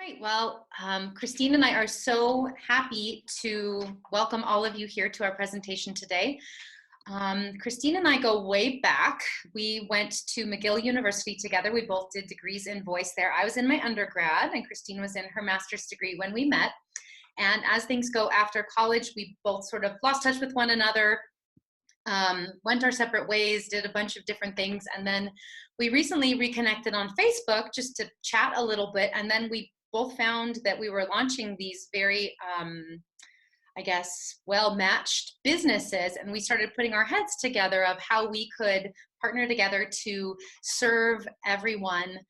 Right. Well, Christine and I are so happy to welcome all of you here to our presentation today. Christine and I go way back. We went to McGill University together. We both did degrees in voice there. I was in my undergrad and Christine was in her master's degree when we met. And as things go after college, we both sort of lost touch with one another, went our separate ways, did a bunch of different things. And then we recently reconnected on Facebook just to chat a little bit. And then we both found that we were launching these very, I guess, well-matched businesses. And we started putting our heads together of how we could partner together to serve everyone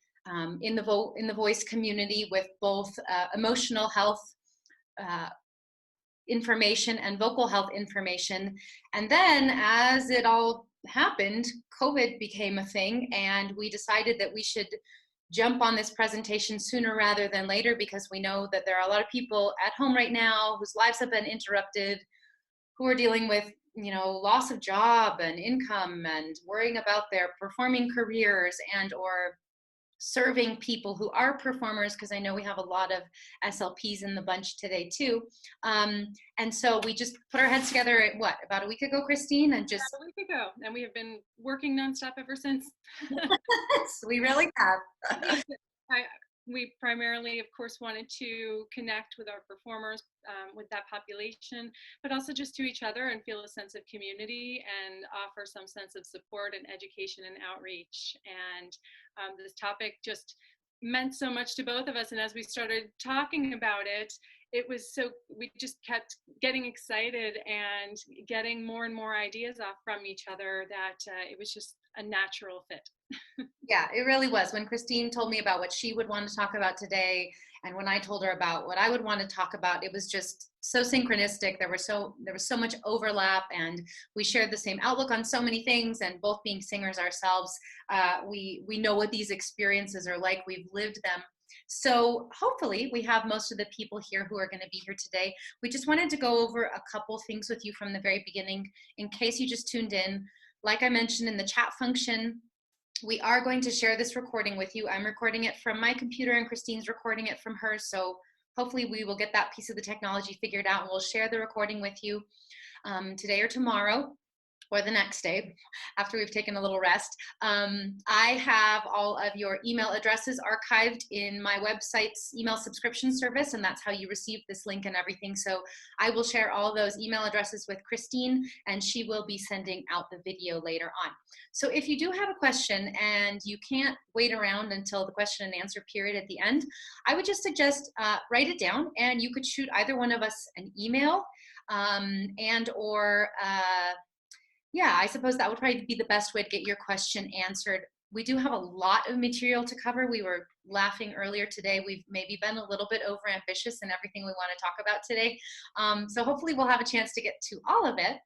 in the voice community with both emotional health information and vocal health information. And then as it all happened, COVID became a thing, and we decided that we should jump on this presentation sooner rather than later, because we know that there are a lot of people at home right now whose lives have been interrupted, who are dealing with, loss of job and income and worrying about their performing careers and or serving people who are performers, because I know we have a lot of SLPs in the bunch today too. And so we just put our heads together about a week ago, Christine, and just a week ago, and we have been working nonstop ever since. We really have. We primarily, of course, wanted to connect with our performers, with that population, but also just to each other and feel a sense of community and offer some sense of support and education and outreach. And this topic just meant so much to both of us. And as we started talking about it, we just kept getting excited and getting more and more ideas off from each other that it was just a natural fit. Yeah, it really was. When Christine told me about what she would want to talk about today, and when I told her about what I would want to talk about, it was just so synchronistic. There was so much overlap, and we shared the same outlook on so many things. And both being singers ourselves, we know what these experiences are like. We've lived them. So hopefully we have most of the people here who are going to be here today. We just wanted to go over a couple things with you from the very beginning, in case you just tuned in. Like I mentioned in the chat function, we are going to share this recording with you. I'm recording it from my computer and Christine's recording it from hers. So hopefully we will get that piece of the technology figured out, and we'll share the recording with you today or tomorrow, or the next day after we've taken a little rest. I have all of your email addresses archived in my website's email subscription service, and that's how you receive this link and everything. So I will share all those email addresses with Christine, and she will be sending out the video later on. So if you do have a question and you can't wait around until the question and answer period at the end, I would just suggest write it down, and you could shoot either one of us an email yeah, I suppose that would probably be the best way to get your question answered. We do have a lot of material to cover. We were laughing earlier today. We've maybe been a little bit overambitious in everything we want to talk about today. So hopefully we'll have a chance to get to all of it.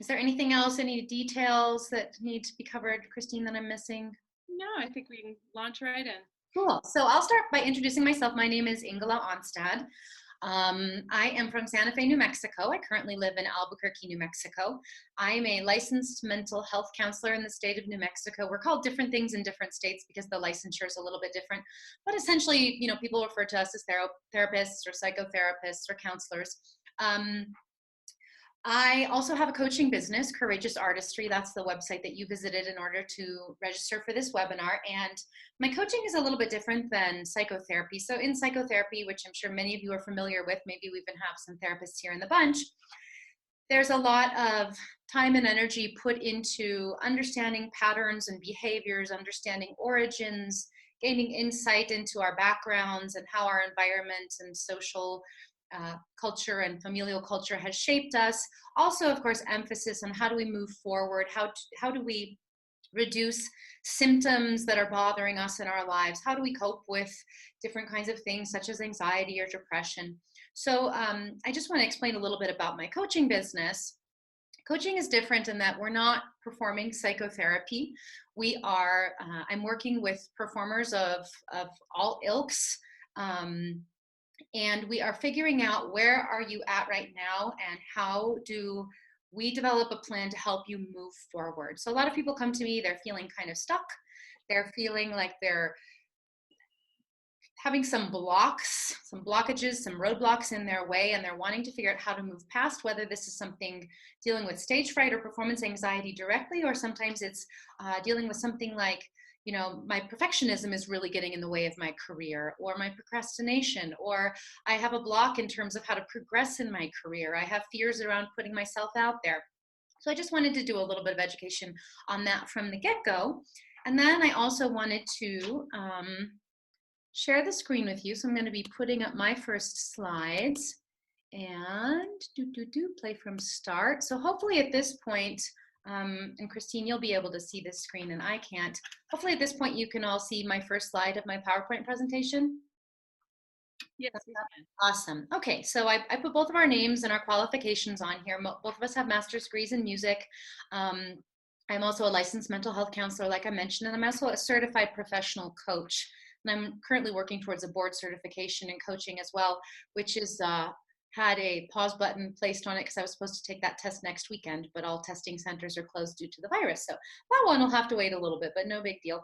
Is there anything else, any details that need to be covered, Christine, that I'm missing? No, I think we can launch right in. Cool. So I'll start by introducing myself. My name is Ingela Onstad. I am from Santa Fe, New Mexico. I currently live in Albuquerque, New Mexico. I'm a licensed mental health counselor in the state of New Mexico. We're called different things in different states because the licensure is a little bit different. But essentially, people refer to us as therapists or psychotherapists or counselors. I also have a coaching business, Courageous Artistry. That's the website that you visited in order to register for this webinar. And my coaching is a little bit different than psychotherapy. So in psychotherapy, which I'm sure many of you are familiar with, maybe we even have some therapists here in the bunch, there's a lot of time and energy put into understanding patterns and behaviors, understanding origins, gaining insight into our backgrounds and how our environment and social culture and familial culture has shaped us. Also, of course, emphasis on how do we move forward, how do we reduce symptoms that are bothering us in our lives, how do we cope with different kinds of things such as anxiety or depression. So I just want to explain a little bit about my coaching business. Coaching is different in that we're not performing psychotherapy. I'm working with performers of all ilks, and we are figuring out where are you at right now and how do we develop a plan to help you move forward. So a lot of people come to me, they're feeling kind of stuck. They're feeling like they're having some blockages, some roadblocks in their way, and they're wanting to figure out how to move past, whether this is something dealing with stage fright or performance anxiety directly, or sometimes it's dealing with something like, you know, my perfectionism is really getting in the way of my career, or my procrastination, or I have a block in terms of how to progress in my career. I have fears around putting myself out there. So I just wanted to do a little bit of education on that from the get-go. And then I also wanted to share the screen with you. So I'm going to be putting up my first slides and play from start. So hopefully at this point, and Christine, you'll be able to see this screen and I can't. Hopefully at this point you can all see my first slide of my PowerPoint presentation. Yes, we can. Awesome. Okay, so I put both of our names and our qualifications on here. Both of us have master's degrees in music. I'm also a licensed mental health counselor, like I mentioned, and I'm also a certified professional coach. And I'm currently working towards a board certification in coaching as well, which is had a pause button placed on it because I was supposed to take that test next weekend, but all testing centers are closed due to the virus. So that one will have to wait a little bit, but no big deal.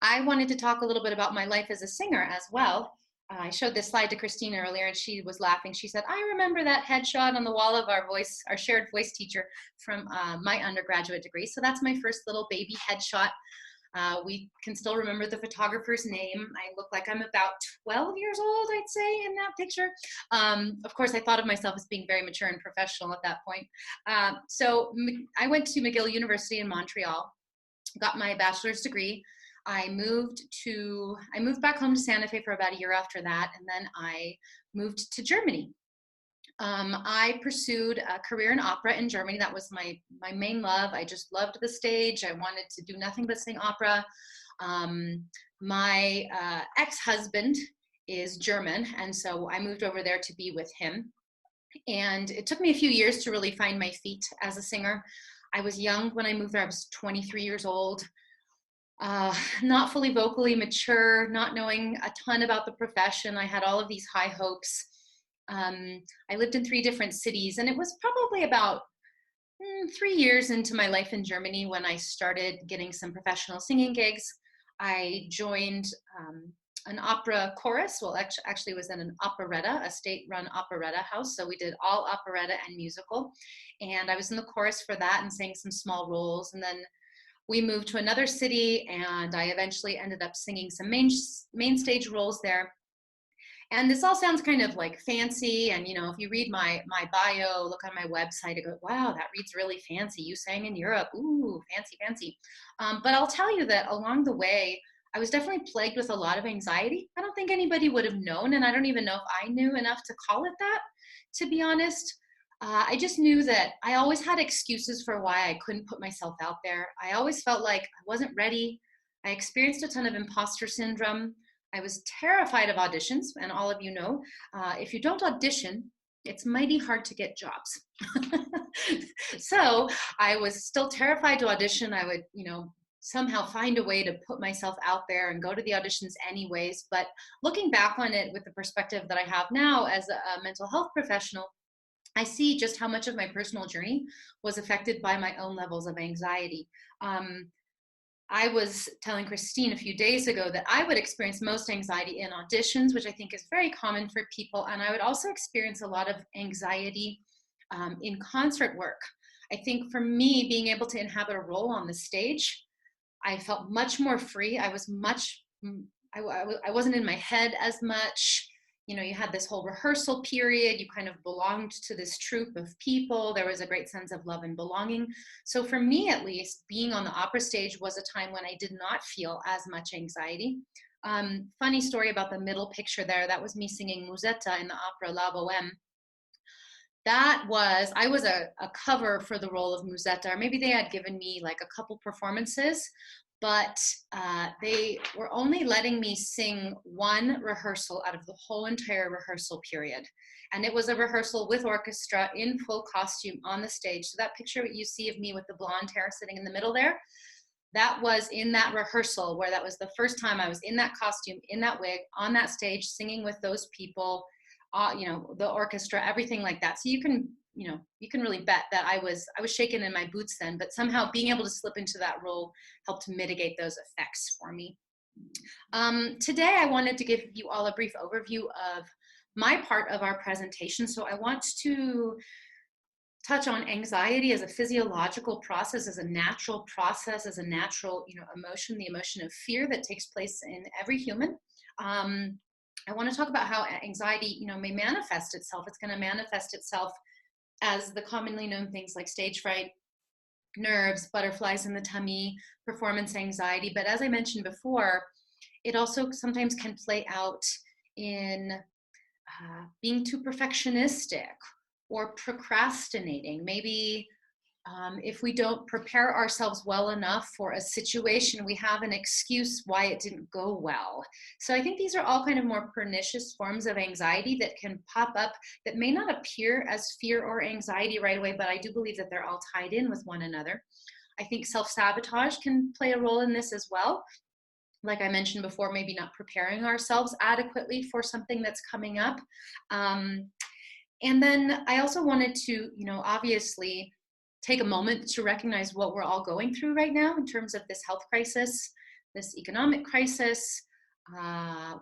I wanted to talk a little bit about my life as a singer as well. I showed this slide to Christine earlier and she was laughing. She said, I remember that headshot on the wall of our shared voice teacher from my undergraduate degree. So that's my first little baby headshot. We can still remember the photographer's name. I look like I'm about 12 years old, I'd say, in that picture. Of course, I thought of myself as being very mature and professional at that point. So I went to McGill University in Montreal, got my bachelor's degree. I moved back home to Santa Fe for about a year after that, and then I moved to Germany. I pursued a career in opera in Germany. That was my main love. I just loved the stage. I wanted to do nothing but sing opera. My ex-husband is German, and so I moved over there to be with him. And it took me a few years to really find my feet as a singer. I was young when I moved there. I was 23 years old. Not fully vocally mature, not knowing a ton about the profession. I had all of these high hopes. I lived in 3 different cities, and it was probably about 3 years into my life in Germany when I started getting some professional singing gigs. I joined an opera chorus. Well, actually it was in an operetta, a state-run operetta house. So we did all operetta and musical. And I was in the chorus for that and sang some small roles. And then we moved to another city, and I eventually ended up singing some main stage roles there. And this all sounds kind of like fancy. And, you know, if you read my bio, look on my website, I go, wow, that reads really fancy. You sang in Europe. Ooh, fancy, fancy. But I'll tell you that along the way, I was definitely plagued with a lot of anxiety. I don't think anybody would have known, and I don't even know if I knew enough to call it that, to be honest. I just knew that I always had excuses for why I couldn't put myself out there. I always felt like I wasn't ready. I experienced a ton of imposter syndrome. I was terrified of auditions, and all of you know, if you don't audition, it's mighty hard to get jobs. So I was still terrified to audition. I would, you know, somehow find a way to put myself out there and go to the auditions anyways. But looking back on it with the perspective that I have now as a mental health professional, I see just how much of my personal journey was affected by my own levels of anxiety. I was telling Christine a few days ago that I would experience most anxiety in auditions, which I think is very common for people. And I would also experience a lot of anxiety in concert work. I think for me, being able to inhabit a role on the stage, I felt much more free. I wasn't in my head as much. You know, you had this whole rehearsal period. You kind of belonged to this troupe of people. There was a great sense of love and belonging. So for me, at least, being on the opera stage was a time when I did not feel as much anxiety. Funny story about the middle picture there. That was me singing Musetta in the opera La Bohème. I was a cover for the role of Musetta, or maybe they had given me like a couple performances, but they were only letting me sing one rehearsal out of the whole entire rehearsal period. And it was a rehearsal with orchestra in full costume on the stage. So that picture you see of me with the blonde hair sitting in the middle there, that was in that rehearsal where that was the first time I was in that costume, in that wig, on that stage, singing with those people, you know, the orchestra, everything like that. So you can really bet that I was shaken in my boots then, but somehow being able to slip into that role helped mitigate those effects for me. Today, I wanted to give you all a brief overview of my part of our presentation. So I want to touch on anxiety as a physiological process, as a natural process, as a natural, emotion, the emotion of fear that takes place in every human. I want to talk about how anxiety, may manifest itself. It's going to manifest itself as the commonly known things like stage fright, nerves, butterflies in the tummy, performance anxiety. But as I mentioned before, it also sometimes can play out in being too perfectionistic or procrastinating. Maybe if we don't prepare ourselves well enough for a situation, we have an excuse why it didn't go well. So I think these are all kind of more pernicious forms of anxiety that can pop up that may not appear as fear or anxiety right away, but I do believe that they're all tied in with one another. I think self-sabotage can play a role in this as well. Like I mentioned before, maybe not preparing ourselves adequately for something that's coming up. And then I also wanted to, obviously take a moment to recognize what we're all going through right now in terms of this health crisis, this economic crisis.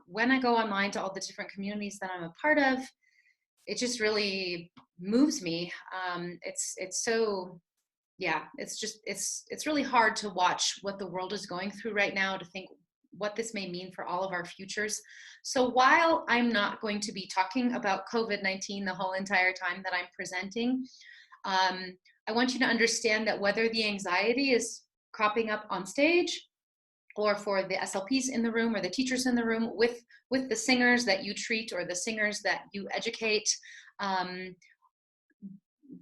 When I go online to all the different communities that I'm a part of, it just really moves me. It's so, yeah, it's really hard to watch what the world is going through right now, to think what this may mean for all of our futures. So while I'm not going to be talking about COVID-19 the whole entire time that I'm presenting, I want you to understand that whether the anxiety is cropping up on stage, or for the SLPs in the room, or the teachers in the room with the singers that you treat or the singers that you educate,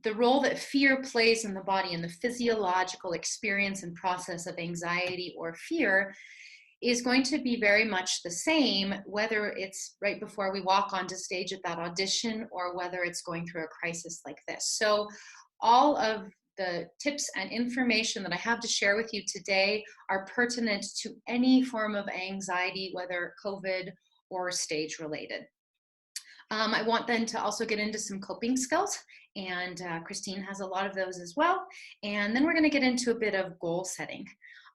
the role that fear plays in the body and the physiological experience and process of anxiety or fear is going to be very much the same, whether it's right before we walk onto stage at that audition or whether it's going through a crisis like this. So all of the tips and information that I have to share with you today are pertinent to any form of anxiety, whether COVID or stage related. I want then to also get into some coping skills, and Christine has a lot of those as well. And then we're going to get into a bit of goal setting,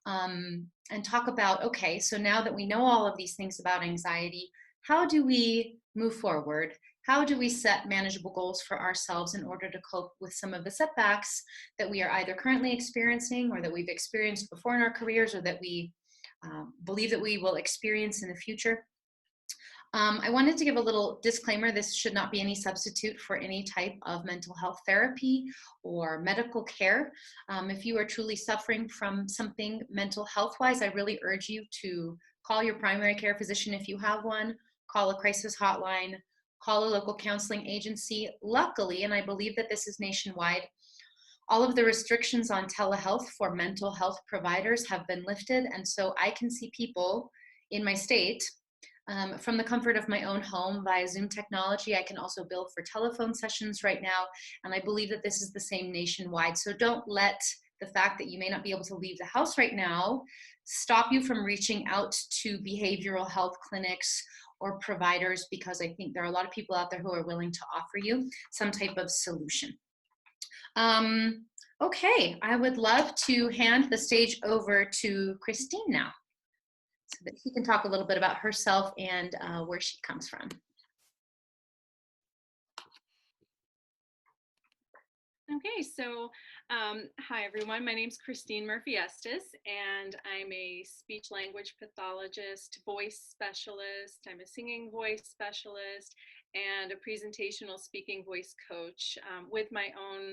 and talk about, okay, so now that we know all of these things about anxiety, how do we move forward? How do we set manageable goals for ourselves in order to cope with some of the setbacks that we are either currently experiencing or that we've experienced before in our careers, or that we believe that we will experience in the future? I wanted to give a little disclaimer. This should not be any substitute for any type of mental health therapy or medical care. If you are truly suffering from something mental health-wise, I really urge you to call your primary care physician if you have one, call a crisis hotline, call a local counseling agency. Luckily, and I believe that this is nationwide, all of the restrictions on telehealth for mental health providers have been lifted, and so I can see people in my state from the comfort of my own home via Zoom technology. I can also bill for telephone sessions right now, and I believe that this is the same nationwide. So don't let the fact that you may not be able to leave the house right now stop you from reaching out to behavioral health clinics or providers, because I think there are a lot of people out there who are willing to offer you some type of solution. Okay, I would love to hand the stage over to Christine now, so that she can talk a little bit about herself and where she comes from. Okay, so hi everyone. My name is Christine Murphy Estes, and I'm a speech language pathologist, voice specialist. I'm a singing voice specialist and a presentational speaking voice coach with my own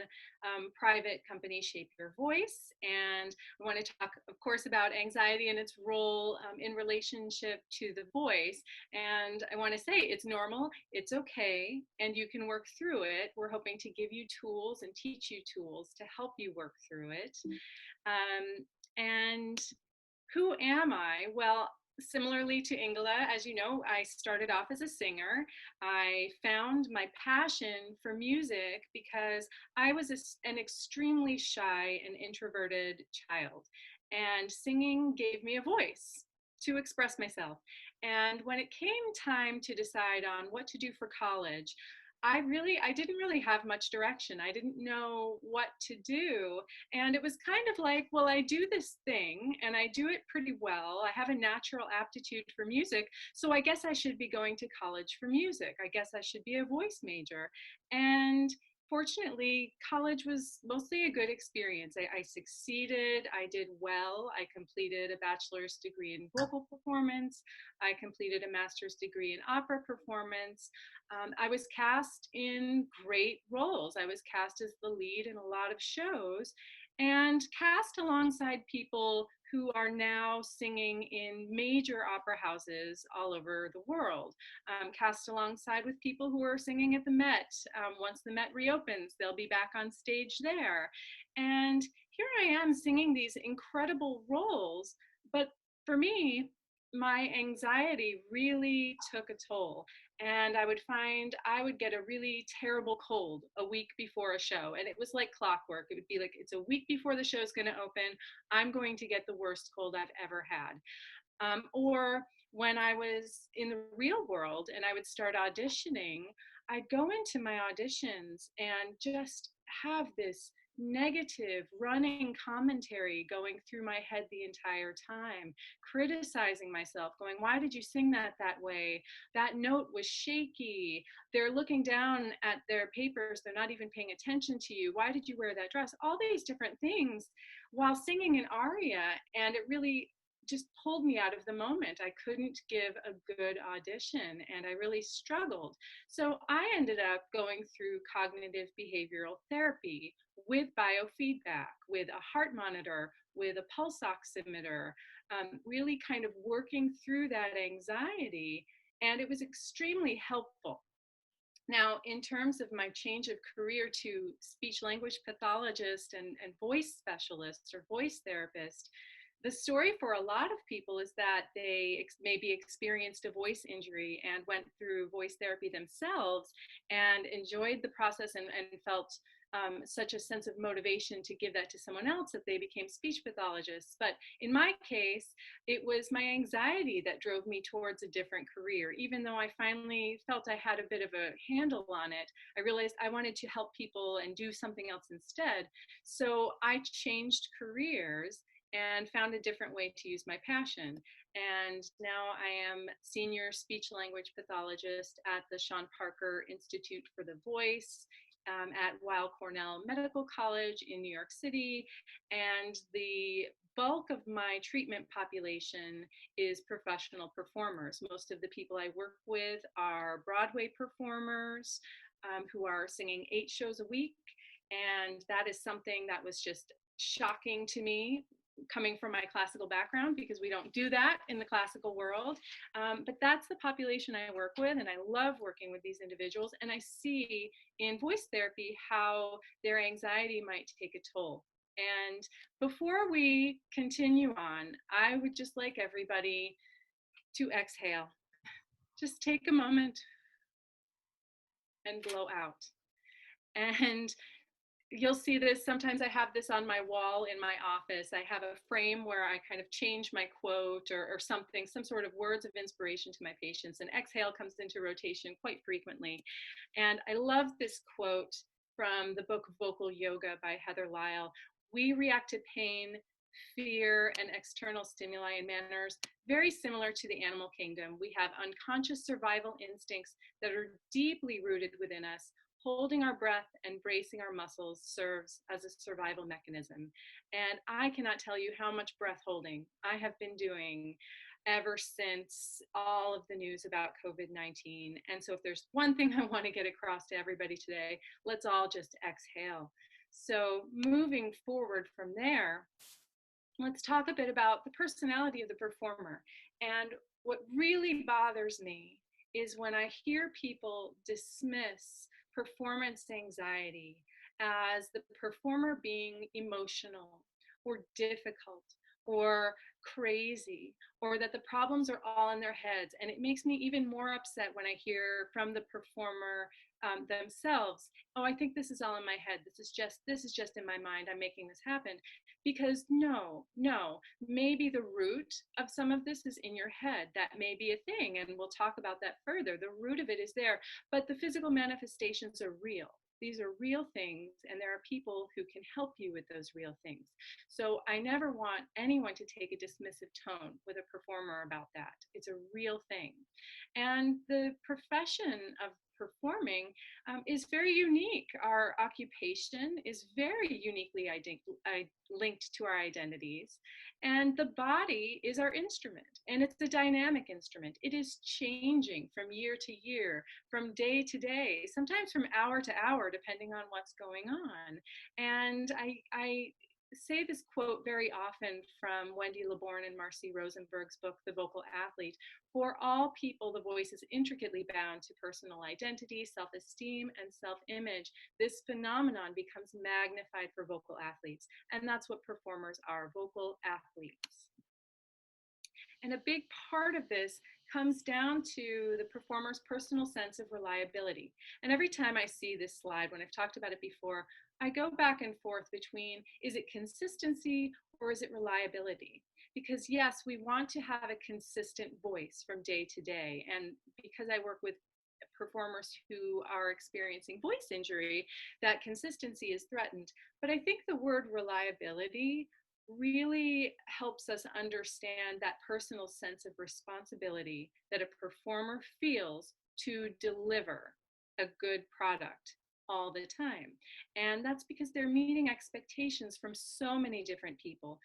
private company, Shape Your Voice. And I want to talk, of course, about anxiety and its role in relationship to the voice. And I want to say it's normal, it's okay, and you can work through it. We're hoping to give you tools and teach you tools to help you work through it. And who am I? Well, similarly to Ingela, as you know, I started off as a singer. I found my passion for music because I was an extremely shy and introverted child, and singing gave me a voice to express myself. And when it came time to decide on what to do for college, I didn't really have much direction. I didn't know what to do. And it was kind of like, well, I do this thing and I do it pretty well. I have a natural aptitude for music. So I guess I should be going to college for music. I guess I should be a voice major. And fortunately, college was mostly a good experience. I succeeded. I did well. I completed a bachelor's degree in vocal performance. I completed a master's degree in opera performance. I was cast in great roles. I was cast as the lead in a lot of shows and cast alongside people who are now singing in major opera houses all over the world. Cast alongside with people who are singing at the Met. Once the Met reopens, they'll be back on stage there. And here I am singing these incredible roles, but for me, my anxiety really took a toll. And I would get a really terrible cold a week before a show. And it was like clockwork. It would be like, it's a week before the show's going to open. I'm going to get the worst cold I've ever had. Or when I was in the real world and I would start auditioning, I'd go into my auditions and just have this negative running commentary going through my head the entire time, criticizing myself, going, why did you sing that way? That note was shaky. They're looking down at their papers. They're not even paying attention to you. Why did you wear that dress? All these different things while singing an aria. And it really just pulled me out of the moment. I couldn't give a good audition and I really struggled. So I ended up going through cognitive behavioral therapy with biofeedback, with a heart monitor, with a pulse oximeter, really kind of working through that anxiety. And it was extremely helpful. Now, in terms of my change of career to speech language pathologist and voice specialist or voice therapist, the story for a lot of people is that they maybe experienced a voice injury and went through voice therapy themselves and enjoyed the process and felt such a sense of motivation to give that to someone else that they became speech pathologists. But in my case, it was my anxiety that drove me towards a different career. Even though I finally felt I had a bit of a handle on it, I realized I wanted to help people and do something else instead. So I changed careers and found a different way to use my passion. And now I am senior speech language pathologist at the Sean Parker Institute for the Voice at Weill Cornell Medical College in New York City. And the bulk of my treatment population is professional performers. Most of the people I work with are Broadway performers who are singing 8 shows a week. And that is something that was just shocking to me coming from my classical background, because we don't do that in the classical world. But that's the population I work with, and I love working with these individuals. And I see in voice therapy how their anxiety might take a toll. And before we continue on, I would just like everybody to exhale. Just take a moment and blow out. And you'll see this, sometimes I have this on my wall in my office. I have a frame where I kind of change my quote or something, some sort of words of inspiration to my patients, and exhale comes into rotation quite frequently. And I love this quote from the book Vocal Yoga by Heather Lyle. We react to pain, fear, and external stimuli in manners very similar to the animal kingdom. We have unconscious survival instincts that are deeply rooted within us. Holding our breath and bracing our muscles serves as a survival mechanism. And I cannot tell you how much breath holding I have been doing ever since all of the news about COVID-19. And so if there's one thing I want to get across to everybody today, let's all just exhale. So moving forward from there, let's talk a bit about the personality of the performer. And what really bothers me is when I hear people dismiss performance anxiety as the performer being emotional or difficult or crazy, or that the problems are all in their heads. And it makes me even more upset when I hear from the performer themselves, oh, I think this is all in my head. This is just in my mind. I'm making this happen. Because no, maybe the root of some of this is in your head. That may be a thing, and we'll talk about that further. The root of it is there, but the physical manifestations are real. These are real things, and there are people who can help you with those real things. So I never want anyone to take a dismissive tone with a performer about that. It's a real thing. And the profession of performing is very unique. Our occupation is very uniquely linked to our identities. And the body is our instrument, and it's a dynamic instrument. It is changing from year to year, from day to day, sometimes from hour to hour, depending on what's going on. And I say this quote very often from Wendy LeBourne and Marcy Rosenberg's book, The Vocal Athlete. For all people, the voice is intricately bound to personal identity, self-esteem, and self-image. This phenomenon becomes magnified for vocal athletes, and that's what performers are, vocal athletes. And a big part of this comes down to the performer's personal sense of reliability. And every time I see this slide, when I've talked about it before, I go back and forth between, is it consistency or is it reliability? Because yes, we want to have a consistent voice from day to day. And because I work with performers who are experiencing voice injury, that consistency is threatened. But I think the word reliability really helps us understand that personal sense of responsibility that a performer feels to deliver a good product all the time. And that's because they're meeting expectations from so many different people.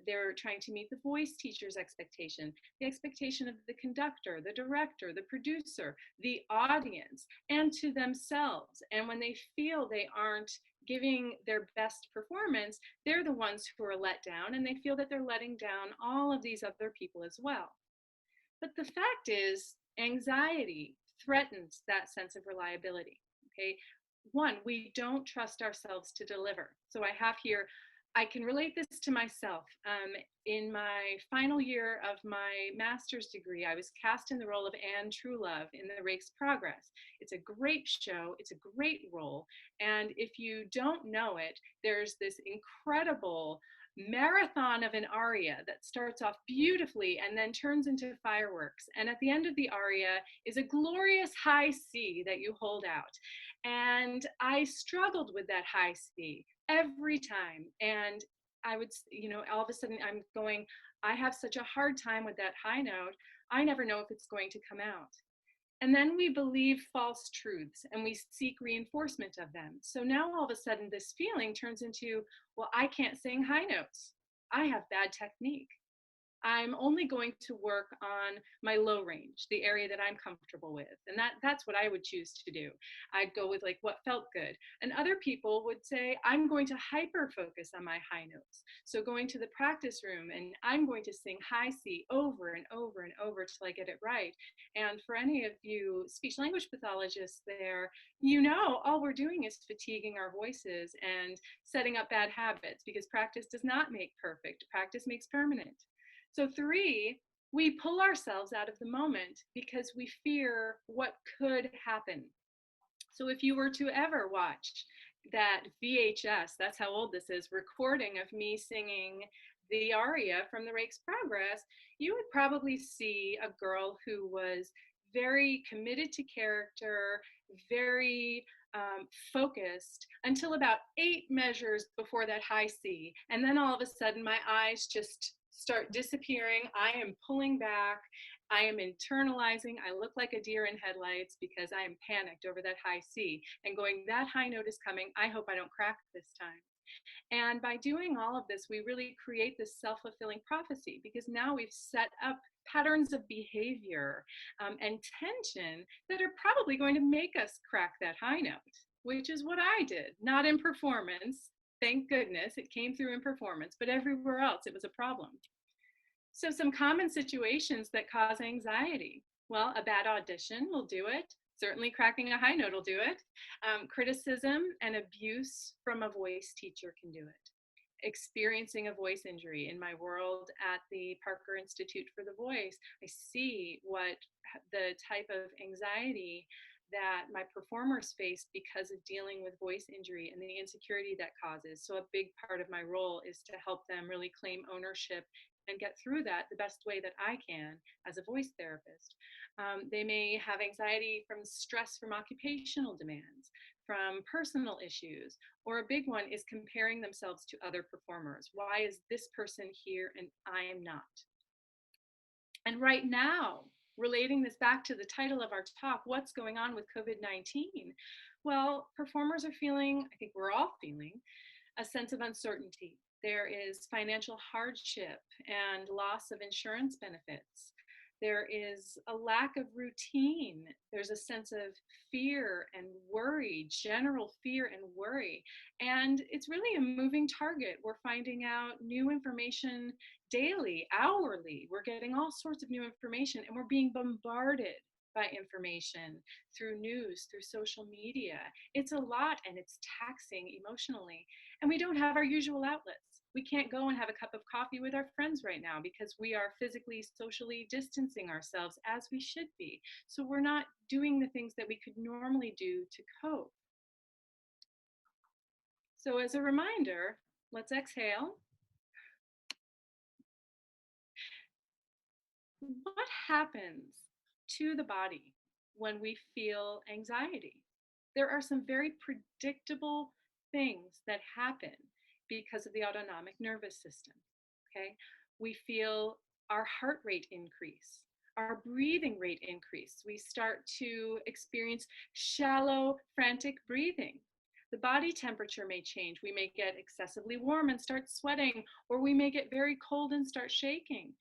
They're trying to meet the voice teacher's expectation, the expectation of the conductor, the director, the producer, the audience, and to themselves. And when they feel they aren't giving their best performance, they're the ones who are let down, and they feel that they're letting down all of these other people as well. But the fact is, anxiety threatens that sense of reliability. Okay, one, we don't trust ourselves to deliver. So I have here, I can relate this to myself. In my final year of my master's degree, I was cast in the role of Anne Truelove in The Rake's Progress. It's a great show, it's a great role, and if you don't know it, there's this incredible marathon of an aria that starts off beautifully and then turns into fireworks. And at the end of the aria is a glorious high C that you hold out. And I struggled with that high C every time. And I would, all of a sudden I'm going, I have such a hard time with that high note. I never know if it's going to come out. And then we believe false truths and we seek reinforcement of them. So now all of a sudden this feeling turns into, well, I can't sing high notes. I have bad technique. I'm only going to work on my low range, the area that I'm comfortable with. And that's what I would choose to do. I'd go with like what felt good. And other people would say, I'm going to hyper focus on my high notes. So going to the practice room and I'm going to sing high C over and over and over till I get it right. And for any of you speech language pathologists there, all we're doing is fatiguing our voices and setting up bad habits, because practice does not make perfect. Practice makes permanent. So 3, we pull ourselves out of the moment because we fear what could happen. So if you were to ever watch that VHS, that's how old this is, recording of me singing the aria from The Rake's Progress, you would probably see a girl who was very committed to character, very focused until about 8 measures before that high C. And then all of a sudden my eyes just start disappearing. I am pulling back. I am internalizing. I look like a deer in headlights because I am panicked over that high C and going, that high note is coming. I hope I don't crack this time. And by doing all of this, we really create this self-fulfilling prophecy, because now we've set up patterns of behavior and tension that are probably going to make us crack that high note, which is what I did, not in performance. Thank goodness it came through in performance, but everywhere else it was a problem. So some common situations that cause anxiety. Well, a bad audition will do it. Certainly cracking a high note will do it. Criticism and abuse from a voice teacher can do it. experiencing a voice injury in my world at the Parker Institute for the Voice, I see what the type of anxiety that my performers face because of dealing with voice injury and the insecurity that causes. So a big part of my role is to help them really claim ownership and get through that the best way that I can as a voice therapist. They may have anxiety from stress from occupational demands, from personal issues, or a big one is comparing themselves to other performers. Why is this person here and I am not? And right now, relating this back to the title of our talk, what's going on with COVID-19? Well, performers are feeling, I think we're all feeling, a sense of uncertainty. There is financial hardship and loss of insurance benefits. There is a lack of routine. There's a sense of fear and worry, general fear and worry. And it's really a moving target. We're finding out new information daily, hourly. We're getting all sorts of new information, and we're being bombarded by information through news, through social media. It's a lot, and it's taxing emotionally. And we don't have our usual outlets. We can't go and have a cup of coffee with our friends right now because we are physically, socially distancing ourselves as we should be. So we're not doing the things that we could normally do to cope. So as a reminder, let's exhale. What happens to the body when we feel anxiety? There are some very predictable things that happen because of the autonomic nervous system, okay? We feel our heart rate increase, our breathing rate increase. We start to experience shallow, frantic breathing. The body temperature may change. We may get excessively warm and start sweating, or we may get very cold and start shaking.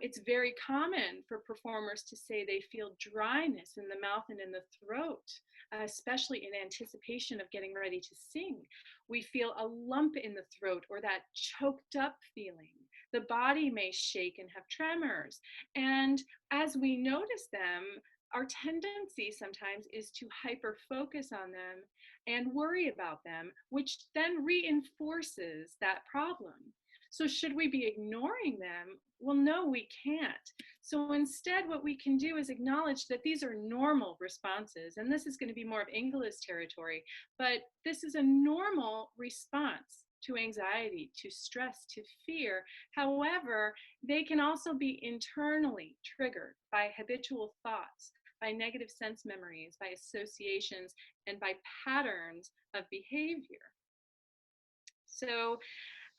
It's very common for performers to say they feel dryness in the mouth and in the throat, especially in anticipation of getting ready to sing. We feel a lump in the throat or that choked up feeling. The body may shake and have tremors. And as we notice them, our tendency sometimes is to hyper focus on them and worry about them, which then reinforces that problem. So should we be ignoring them? Well, no, we can't. So instead, what we can do is acknowledge that these are normal responses. And this is going to be more of Ingela's territory, but this is a normal response to anxiety, to stress, to fear. However, they can also be internally triggered by habitual thoughts, by negative sense memories, by associations, and by patterns of behavior. So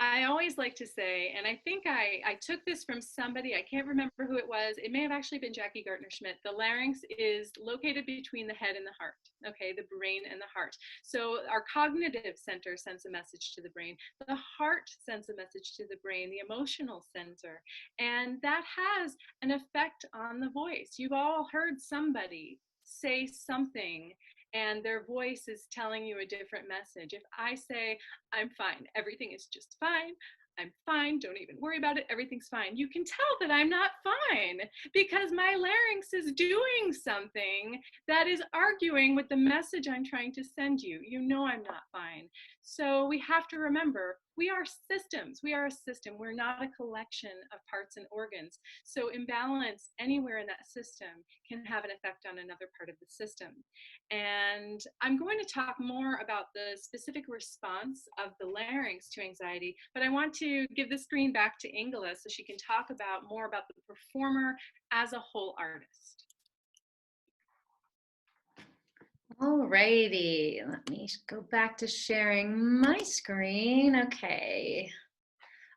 I always like to say, and I think I took this from somebody, I can't remember who it was. It may have actually been Jackie Gartner-Schmidt. The larynx is located between the head and the heart, okay, the brain and the heart. So our cognitive center sends a message to the brain. The heart sends a message to the brain, the emotional center. And that has an effect on the voice. You've all heard somebody say something and their voice is telling you a different message. If I say, I'm fine, everything is just fine, I'm fine, don't even worry about it, everything's fine, you can tell that I'm not fine because my larynx is doing something that is arguing with the message I'm trying to send you. You know I'm not fine. So we have to remember, we are systems. We are a system. We're not a collection of parts and organs. So imbalance anywhere in that system can have an effect on another part of the system. And I'm going to talk more about the specific response of the larynx to anxiety, but I want to give the screen back to Ingela so she can talk about more about the performer as a whole artist. All righty, let me go back to sharing my screen. Okay.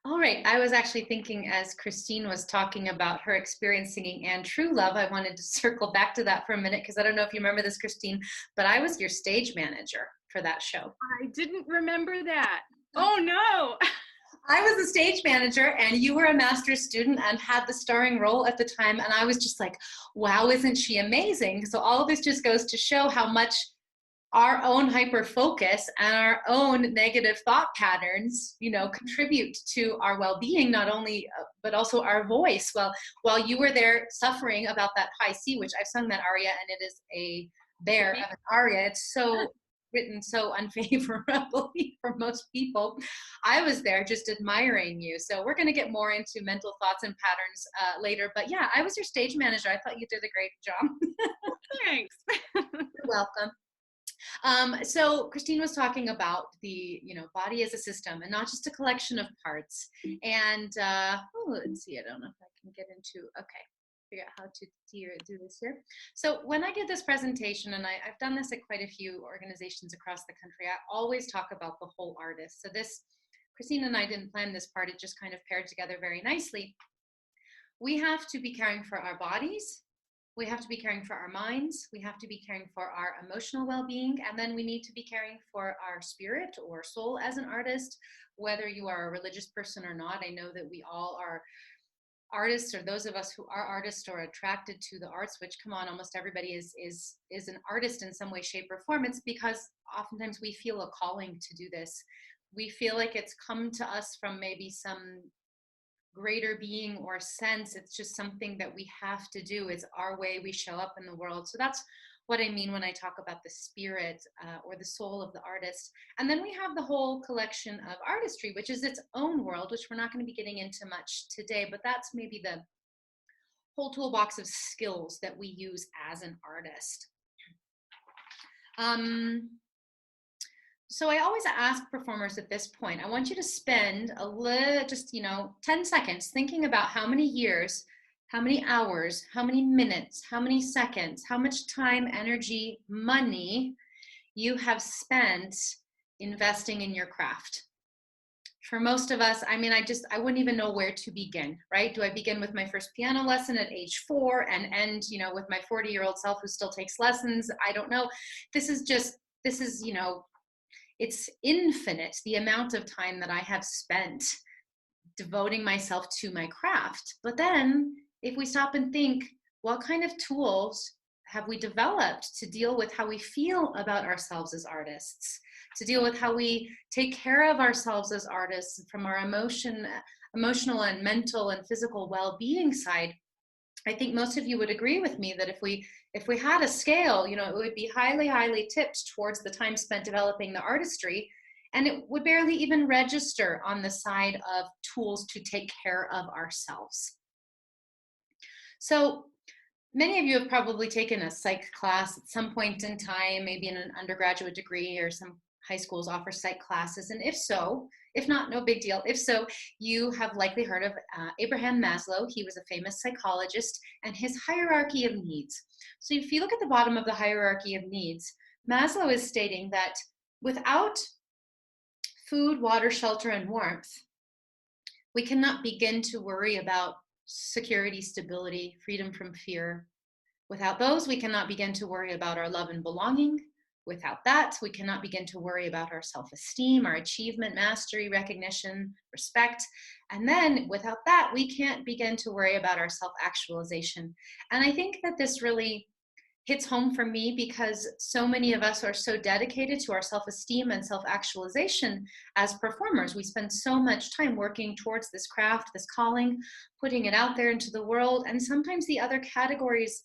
All right, I was actually thinking as Christine was talking about her experience singing And True Love, I wanted to circle back to that for a minute because I don't know if you remember this, Christine, but I was your stage manager for that show. I didn't remember that. Oh no. I was the stage manager and you were a master's student and had the starring role at the time. And I was just like, wow, isn't she amazing? So all of this just goes to show how much our own hyper focus and our own negative thought patterns, you know, contribute to our well-being, not only, but also our voice. Well, while you were there suffering about that high C, which I've sung that aria and it is a bear of an aria. It's so written so unfavorably for most people. I was there just admiring you. So we're going to get more into mental thoughts and patterns later. But yeah, I was your stage manager. I thought you did a great job. Thanks. You're welcome. So Christine was talking about the, body as a system and not just a collection of parts. And let's see, I don't know if I can get into, okay, figure out how to do this here. So when I give this presentation, and I've done this at quite a few organizations across the country, I always talk about the whole artist. So this, Christine and I didn't plan this part, it just kind of paired together very nicely. We have to be caring for our bodies. We have to be caring for our minds. We have to be caring for our emotional well-being. And then we need to be caring for our spirit or soul as an artist, whether you are a religious person or not. I know that we all are artists, or those of us who are artists or attracted to the arts, which, come on, almost everybody is an artist in some way, shape, or form. It's because oftentimes we feel a calling to do this. We feel like it's come to us from maybe some greater being or sense. It's just something that we have to do. It's our way we show up in the world. So that's what I mean when I talk about the spirit or the soul of the artist. And then we have the whole collection of artistry, which is its own world, which we're not going to be getting into much today, but that's maybe the whole toolbox of skills that we use as an artist. So I always ask performers at this point, I want you to spend just 10 seconds thinking about how many years, how many hours, how many minutes, how many seconds, how much time, energy, money you have spent investing in your craft. For most of us, I wouldn't even know where to begin, right? Do I begin with my first piano lesson at age 4 and end, with my 40-year-old self who still takes lessons? I don't know. This is it's infinite, the amount of time that I have spent devoting myself to my craft. But then if we stop and think, what kind of tools have we developed to deal with how we feel about ourselves as artists, to deal with how we take care of ourselves as artists from our emotional and mental and physical well-being side? I think most of you would agree with me that if we had a scale, it would be highly, highly tipped towards the time spent developing the artistry, and it would barely even register on the side of tools to take care of ourselves. So many of you have probably taken a psych class at some point in time, maybe in an undergraduate degree, or some high schools offer psych classes. And if so, if not, no big deal. If so, you have likely heard of Abraham Maslow. He was a famous psychologist, and his hierarchy of needs. So if you look at the bottom of the hierarchy of needs, Maslow is stating that without food, water, shelter, and warmth, we cannot begin to worry about security, stability, freedom from fear. Without those, we cannot begin to worry about our love and belonging. Without that, we cannot begin to worry about our self-esteem, our achievement, mastery, recognition, respect. And then without that, we can't begin to worry about our self-actualization. And I think that this really hits home for me because so many of us are so dedicated to our self-esteem and self-actualization as performers. We spend so much time working towards this craft, this calling, putting it out there into the world. And sometimes the other categories,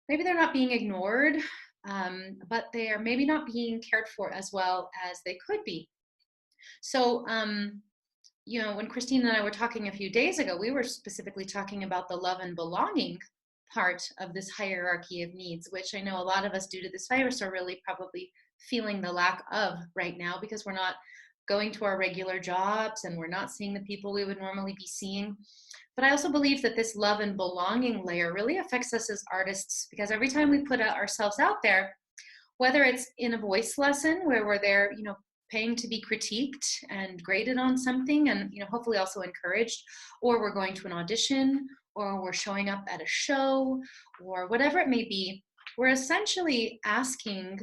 maybe they're not being ignored, but they are maybe not being cared for as well as they could be. So, when Christine and I were talking a few days ago, we were specifically talking about the love and belonging part of this hierarchy of needs, which I know a lot of us, due to this virus, are really probably feeling the lack of right now, because we're not going to our regular jobs and we're not seeing the people we would normally be seeing. But I also believe that this love and belonging layer really affects us as artists, because every time we put ourselves out there, whether it's in a voice lesson where we're there, paying to be critiqued and graded on something and, hopefully also encouraged, or we're going to an audition, or we're showing up at a show, or whatever it may be, we're essentially asking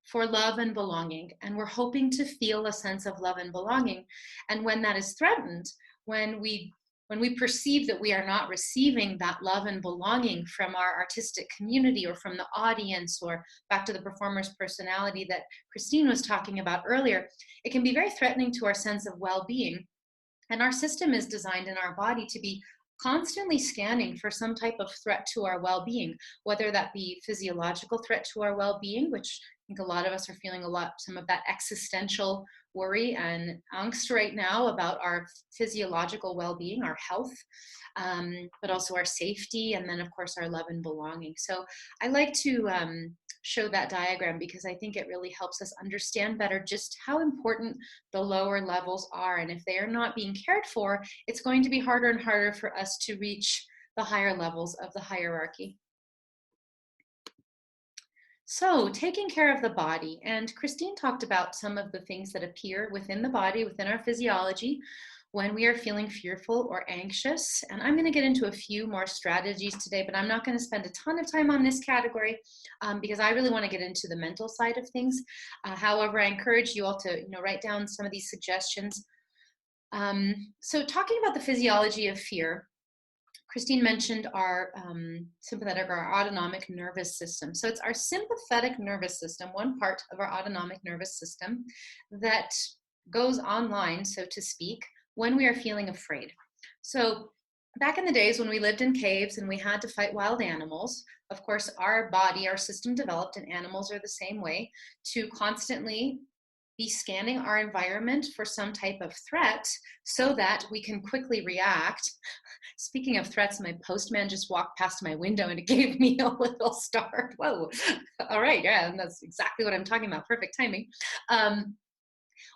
for love and belonging, and we're hoping to feel a sense of love and belonging. And when that is threatened, when we perceive that we are not receiving that love and belonging from our artistic community or from the audience, or back to the performer's personality that Christine was talking about earlier, it can be very threatening to our sense of well-being. And our system is designed in our body to be constantly scanning for some type of threat to our well-being, whether that be physiological threat to our well-being, which think a lot of us are feeling some of that existential worry and angst right now about our physiological well-being, our health, but also our safety, and then of course our love and belonging. So I like to show that diagram because I think it really helps us understand better just how important the lower levels are. And if they are not being cared for, it's going to be harder and harder for us to reach the higher levels of the hierarchy. So, taking care of the body, and Christine talked about some of the things that appear within the body, within our physiology, when we are feeling fearful or anxious. And I'm going to get into a few more strategies today, but I'm not going to spend a ton of time on this category because I really want to get into the mental side of things. However, I encourage you all to write down some of these suggestions. So, talking about the physiology of fear, Christine mentioned our sympathetic or our autonomic nervous system. So it's our sympathetic nervous system, one part of our autonomic nervous system, that goes online, so to speak, when we are feeling afraid. So back in the days when we lived in caves and we had to fight wild animals, of course, our body, our system developed, and animals are the same way, to constantly be scanning our environment for some type of threat so that we can quickly react. Speaking of threats, my postman just walked past my window and it gave me a little start. Whoa. All right. Yeah. And that's exactly what I'm talking about. Perfect timing.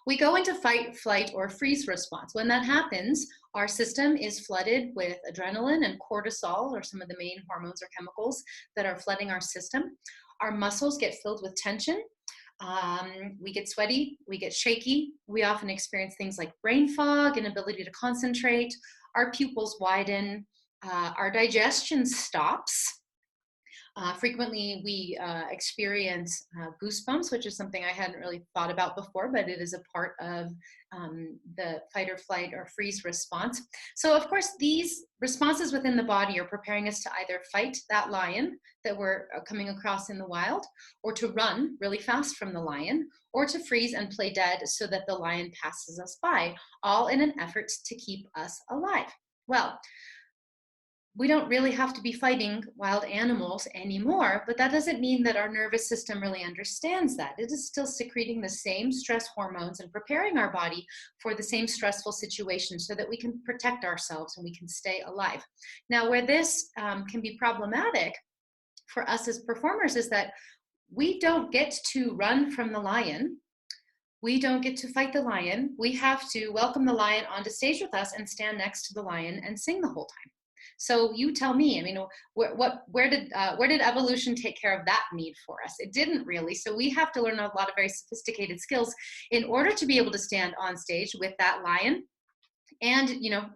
We go into fight, flight, or freeze response. When that happens, our system is flooded with adrenaline and cortisol, or some of the main hormones or chemicals that are flooding our system. Our muscles get filled with tension. We get sweaty, we get shaky. We often experience things like brain fog, inability to concentrate. Our pupils widen. Our digestion stops. Frequently, we experience goosebumps, which is something I hadn't really thought about before, but it is a part of the fight or flight or freeze response. So, of course, these responses within the body are preparing us to either fight that lion that we're coming across in the wild, or to run really fast from the lion, or to freeze and play dead so that the lion passes us by, all in an effort to keep us alive. Well, we don't really have to be fighting wild animals anymore, but that doesn't mean that our nervous system really understands that. It is still secreting the same stress hormones and preparing our body for the same stressful situation so that we can protect ourselves and we can stay alive. Now, where this can be problematic for us as performers is that we don't get to run from the lion. We don't get to fight the lion. We have to welcome the lion onto stage with us and stand next to the lion and sing the whole time. So you tell me, I mean, where did evolution take care of that need for us? It didn't really. So we have to learn a lot of very sophisticated skills in order to be able to stand on stage with that lion and,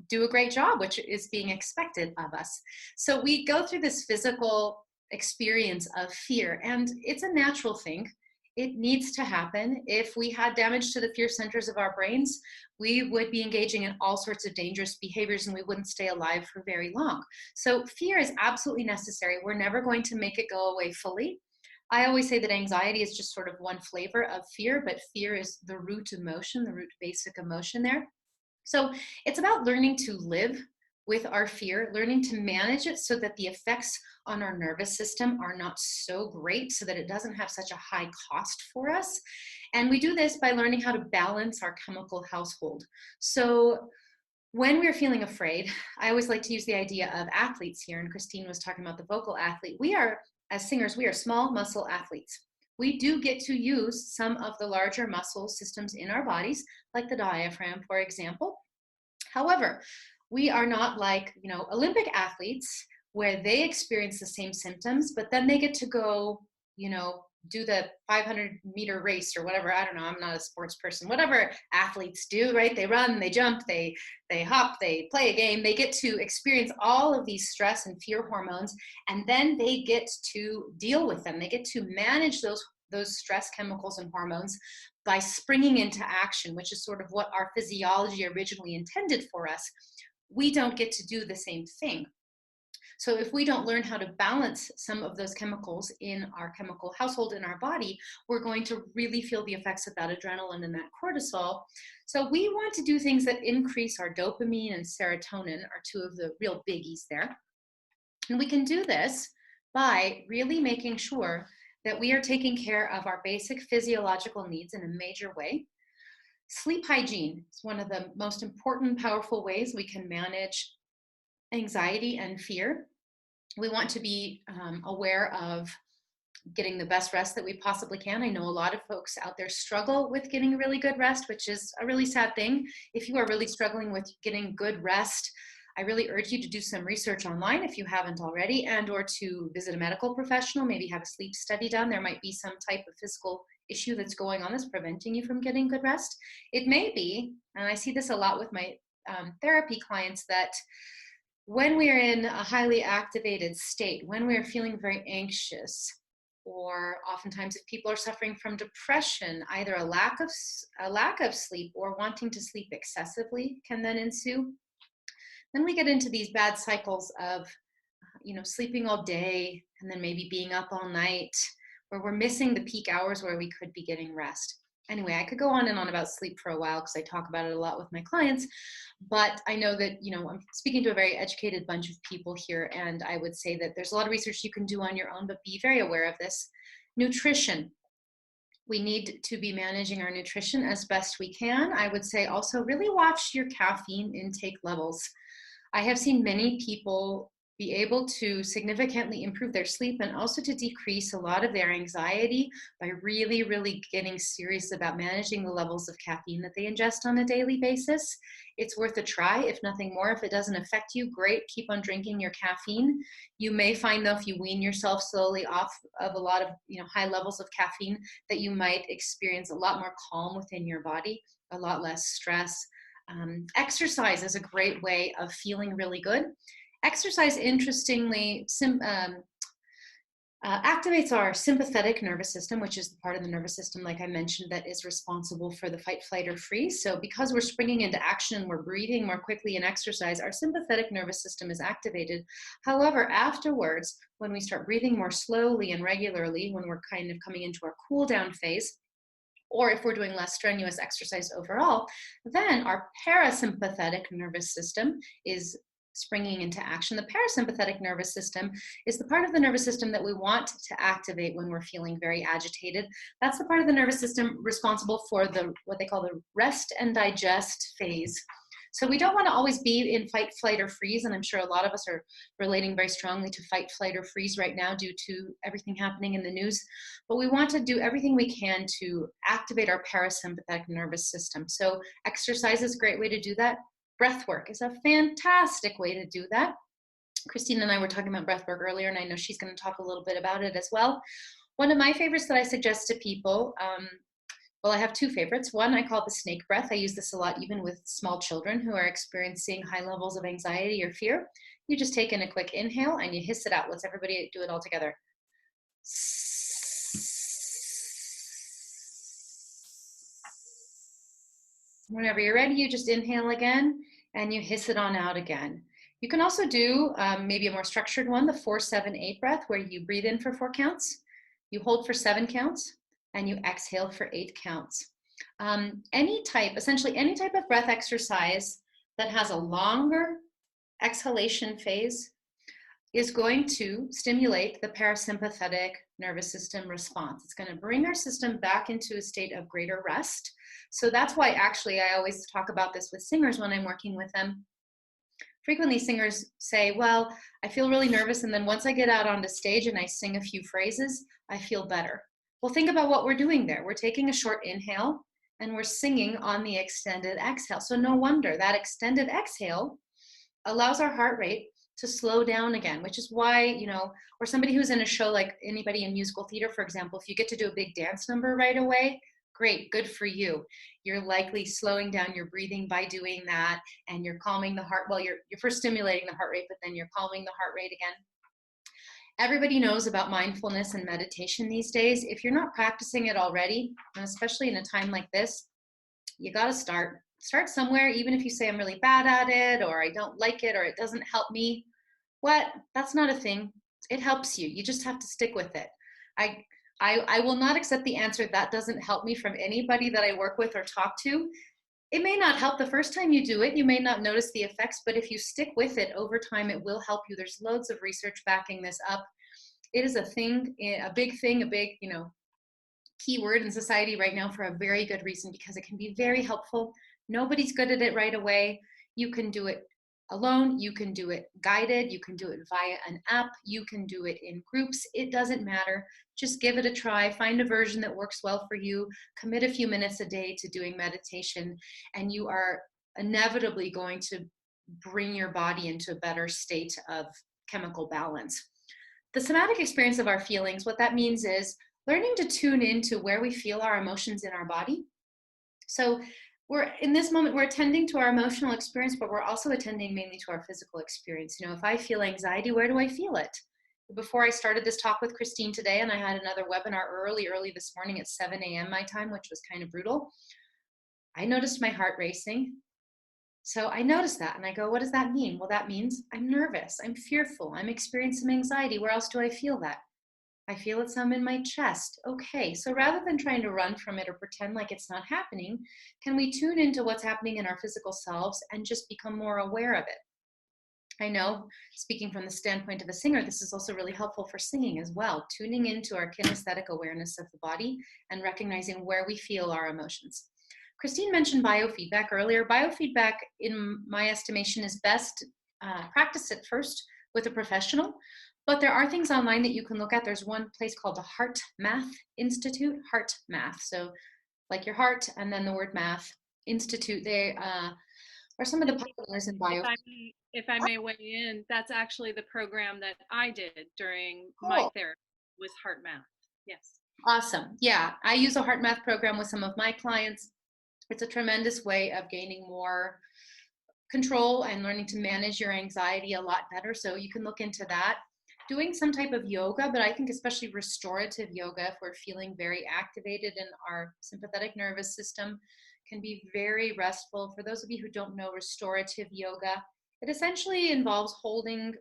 do a great job, which is being expected of us. So we go through this physical experience of fear, and it's a natural thing. It needs to happen. If we had damage to the fear centers of our brains, we would be engaging in all sorts of dangerous behaviors and we wouldn't stay alive for very long. So fear is absolutely necessary. We're never going to make it go away fully. I always say that anxiety is just sort of one flavor of fear, but fear is the root emotion, the root basic emotion there. So it's about learning to live with our fear, learning to manage it so that the effects on our nervous system are not so great, so that it doesn't have such a high cost for us. And we do this by learning how to balance our chemical household. So when we're feeling afraid, I always like to use the idea of athletes here, and Christine was talking about the vocal athlete. We are, as singers, we are small muscle athletes. We do get to use some of the larger muscle systems in our bodies, like the diaphragm, for example. However, we are not like, Olympic athletes where they experience the same symptoms, but then they get to go, do the 500-meter race or whatever. I don't know. I'm not a sports person. Whatever athletes do, right? They run, they jump, they hop, they play a game. They get to experience all of these stress and fear hormones, and then they get to deal with them. They get to manage those stress chemicals and hormones by springing into action, which is sort of what our physiology originally intended for us. We don't get to do the same thing. So if we don't learn how to balance some of those chemicals in our chemical household in our body, we're going to really feel the effects of that adrenaline and that cortisol. So we want to do things that increase our dopamine and serotonin, are two of the real biggies there. And we can do this by really making sure that we are taking care of our basic physiological needs in a major way. Sleep hygiene is one of the most important, powerful ways we can manage anxiety and fear. We want to be aware of getting the best rest that we possibly can. I know a lot of folks out there struggle with getting really good rest, which is a really sad thing. If you are really struggling with getting good rest, I really urge you to do some research online if you haven't already, and or to visit a medical professional, maybe have a sleep study done. There might be some type of physical issue that's going on that's preventing you from getting good rest. It may be, and I see this a lot with my therapy clients, that when we are in a highly activated state, when we're feeling very anxious, or oftentimes if people are suffering from depression, either a lack of sleep or wanting to sleep excessively can then ensue. Then we get into these bad cycles of sleeping all day and then maybe being up all night, where we're missing the peak hours where we could be getting rest. Anyway, I could go on and on about sleep for a while because I talk about it a lot with my clients, but I know that, I'm speaking to a very educated bunch of people here, and I would say that there's a lot of research you can do on your own, but be very aware of this. Nutrition. We need to be managing our nutrition as best we can. I would say also really watch your caffeine intake levels. I have seen many people be able to significantly improve their sleep and also to decrease a lot of their anxiety by really, really getting serious about managing the levels of caffeine that they ingest on a daily basis. It's worth a try, if nothing more. If it doesn't affect you, great, keep on drinking your caffeine. You may find, though, if you wean yourself slowly off of a lot of high levels of caffeine, that you might experience a lot more calm within your body, a lot less stress. Exercise is a great way of feeling really good. Exercise, interestingly, activates our sympathetic nervous system, which is the part of the nervous system, like I mentioned, that is responsible for the fight, flight, or freeze. So because we're springing into action and we're breathing more quickly in exercise, our sympathetic nervous system is activated. However, afterwards, when we start breathing more slowly and regularly, when we're kind of coming into our cool down phase, or if we're doing less strenuous exercise overall, then our parasympathetic nervous system is springing into action. The parasympathetic nervous system is the part of the nervous system that we want to activate when we're feeling very agitated. That's the part of the nervous system responsible for what they call the rest and digest phase. So we don't want to always be in fight, flight, or freeze, and I'm sure a lot of us are relating very strongly to fight, flight, or freeze right now due to everything happening in the news. But we want to do everything we can to activate our parasympathetic nervous system. So exercise is a great way to do that. Breath work is a fantastic way to do that. Christine and I were talking about breath work earlier, and I know she's going to talk a little bit about it as well. One of my favorites that I suggest to people, I have two favorites. One I call the snake breath. I use this a lot even with small children who are experiencing high levels of anxiety or fear. You just take in a quick inhale and you hiss it out. Let's everybody do it all together. Whenever you're ready, you just inhale again and you hiss it on out again. You can also do maybe a more structured one, the 4-7-8 breath, where you breathe in for 4 counts, you hold for 7 counts, and you exhale for 8 counts. Essentially any type of breath exercise that has a longer exhalation phase is going to stimulate the parasympathetic nervous system response. It's going to bring our system back into a state of greater rest. So that's why actually I always talk about this with singers when I'm working with them. Frequently singers say, well, I feel really nervous, and then once I get out onto stage and I sing a few phrases, I feel better. Well, think about what we're doing there. We're taking a short inhale and we're singing on the extended exhale. So no wonder that extended exhale allows our heart rate to slow down again, which is why, or somebody who's in a show, like anybody in musical theater, for example, if you get to do a big dance number right away, great, good for you. You're likely slowing down your breathing by doing that, and you're calming the heart. Well, you're first stimulating the heart rate, but then you're calming the heart rate again. Everybody knows about mindfulness and meditation these days. If you're not practicing it already, and especially in a time like this, you got to start. Start somewhere, even if you say I'm really bad at it, or I don't like it, or it doesn't help me. That's not a thing. It helps you. You just have to stick with it. I will not accept the answer that doesn't help me from anybody that I work with or talk to. It may not help the first time you do it. You may not notice the effects, but if you stick with it over time, it will help you. There's loads of research backing this up. It is a thing, a big thing, a big, key word in society right now for a very good reason, because it can be very helpful. Nobody's good at it right away. You can do it alone, you can do it guided, you can do it via an app, you can do it in groups. It doesn't matter. Just give it a try, find a version that works well for you, commit a few minutes a day to doing meditation, and you are inevitably going to bring your body into a better state of chemical balance. The somatic experience of our feelings, what that means is learning to tune into where we feel our emotions in our body. So we're in this moment, we're attending to our emotional experience, but we're also attending mainly to our physical experience. If I feel anxiety, where do I feel it? Before I started this talk with Christine today, and I had another webinar early this morning at 7 a.m. my time, which was kind of brutal, I noticed my heart racing. So I noticed that and I go, what does that mean? Well, that means I'm nervous, I'm fearful, I'm experiencing anxiety. Where else do I feel that? I feel it some in my chest. Okay, so rather than trying to run from it or pretend like it's not happening, can we tune into what's happening in our physical selves and just become more aware of it? I know, speaking from the standpoint of a singer, this is also really helpful for singing as well, tuning into our kinesthetic awareness of the body and recognizing where we feel our emotions. Christine mentioned biofeedback earlier. Biofeedback, in my estimation, is best practice it first with a professional. But there are things online that you can look at. There's one place called the Heart Math Institute, Heart Math. So like your heart and then the word math institute. They are some of the pioneers in bio. If I may weigh in, that's actually the program that I did during my Cool. therapy, was Heart Math. Yes. Awesome. Yeah, I use a Heart Math program with some of my clients. It's a tremendous way of gaining more control and learning to manage your anxiety a lot better. So you can look into that. Doing some type of yoga, but I think especially restorative yoga, if we're feeling very activated in our sympathetic nervous system, can be very restful. For those of you who don't know restorative yoga, it essentially involves holding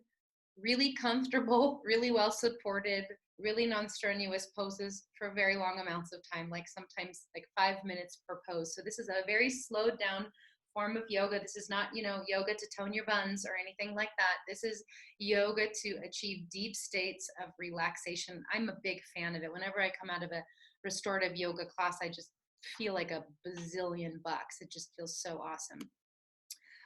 really comfortable, really well supported, really non-strenuous poses for very long amounts of time, like sometimes like 5 minutes per pose. So this is a very slowed down form of yoga. This is not, yoga to tone your buns or anything like that. This is yoga to achieve deep states of relaxation. I'm a big fan of it. Whenever I come out of a restorative yoga class, I just feel like a bazillion bucks. It just feels so awesome.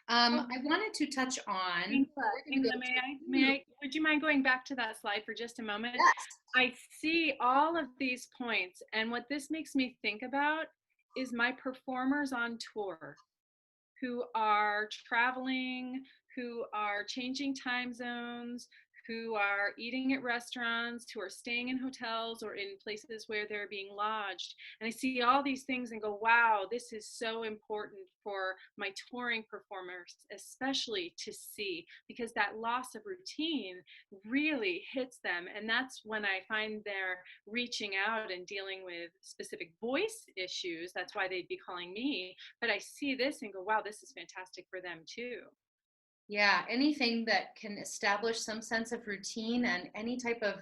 I wanted to touch on. Ingela, would you mind going back to that slide for just a moment? Yes. I see all of these points, and what this makes me think about is my performers on tour who are traveling, who are changing time zones, who are eating at restaurants, who are staying in hotels or in places where they're being lodged. And I see all these things and go, wow, this is so important for my touring performers, especially to see, because that loss of routine really hits them. And that's when I find they're reaching out and dealing with specific voice issues. That's why they'd be calling me. But I see this and go, wow, this is fantastic for them too. Yeah, anything that can establish some sense of routine and any type of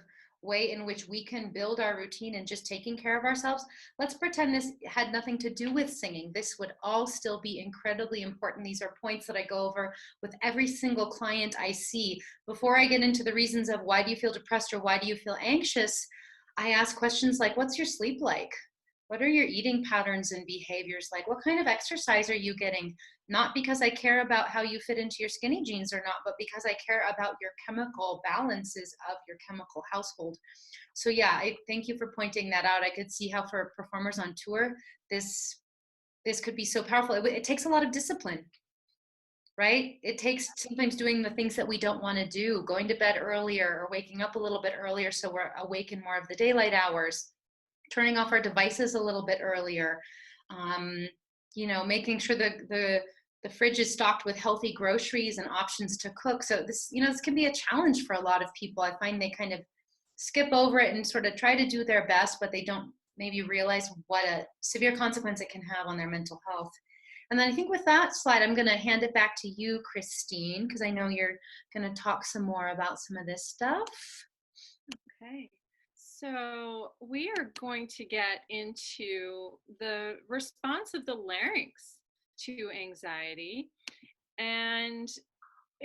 way in which we can build our routine and just taking care of ourselves. Let's pretend this had nothing to do with singing. This would all still be incredibly important. These are points that I go over with every single client I see. Before I get into the reasons of why do you feel depressed or why do you feel anxious, I ask questions like, what's your sleep like? What are your eating patterns and behaviors like? What kind of exercise are you getting? Not because I care about how you fit into your skinny jeans or not, but because I care about your chemical balances of your chemical household. So yeah, I thank you for pointing that out. I could see how for performers on tour, this could be so powerful. It takes a lot of discipline, right? It takes sometimes doing the things that we don't want to do, going to bed earlier or waking up a little bit earlier so we're awake in more of the daylight hours, turning off our devices a little bit earlier, making sure the fridge is stocked with healthy groceries and options to cook. So this can be a challenge for a lot of people. I find they kind of skip over it and sort of try to do their best, but they don't maybe realize what a severe consequence it can have on their mental health. And then I think with that slide, I'm going to hand it back to you, Christine, because I know you're going to talk some more about some of this stuff. Okay. So we are going to get into the response of the larynx to anxiety. And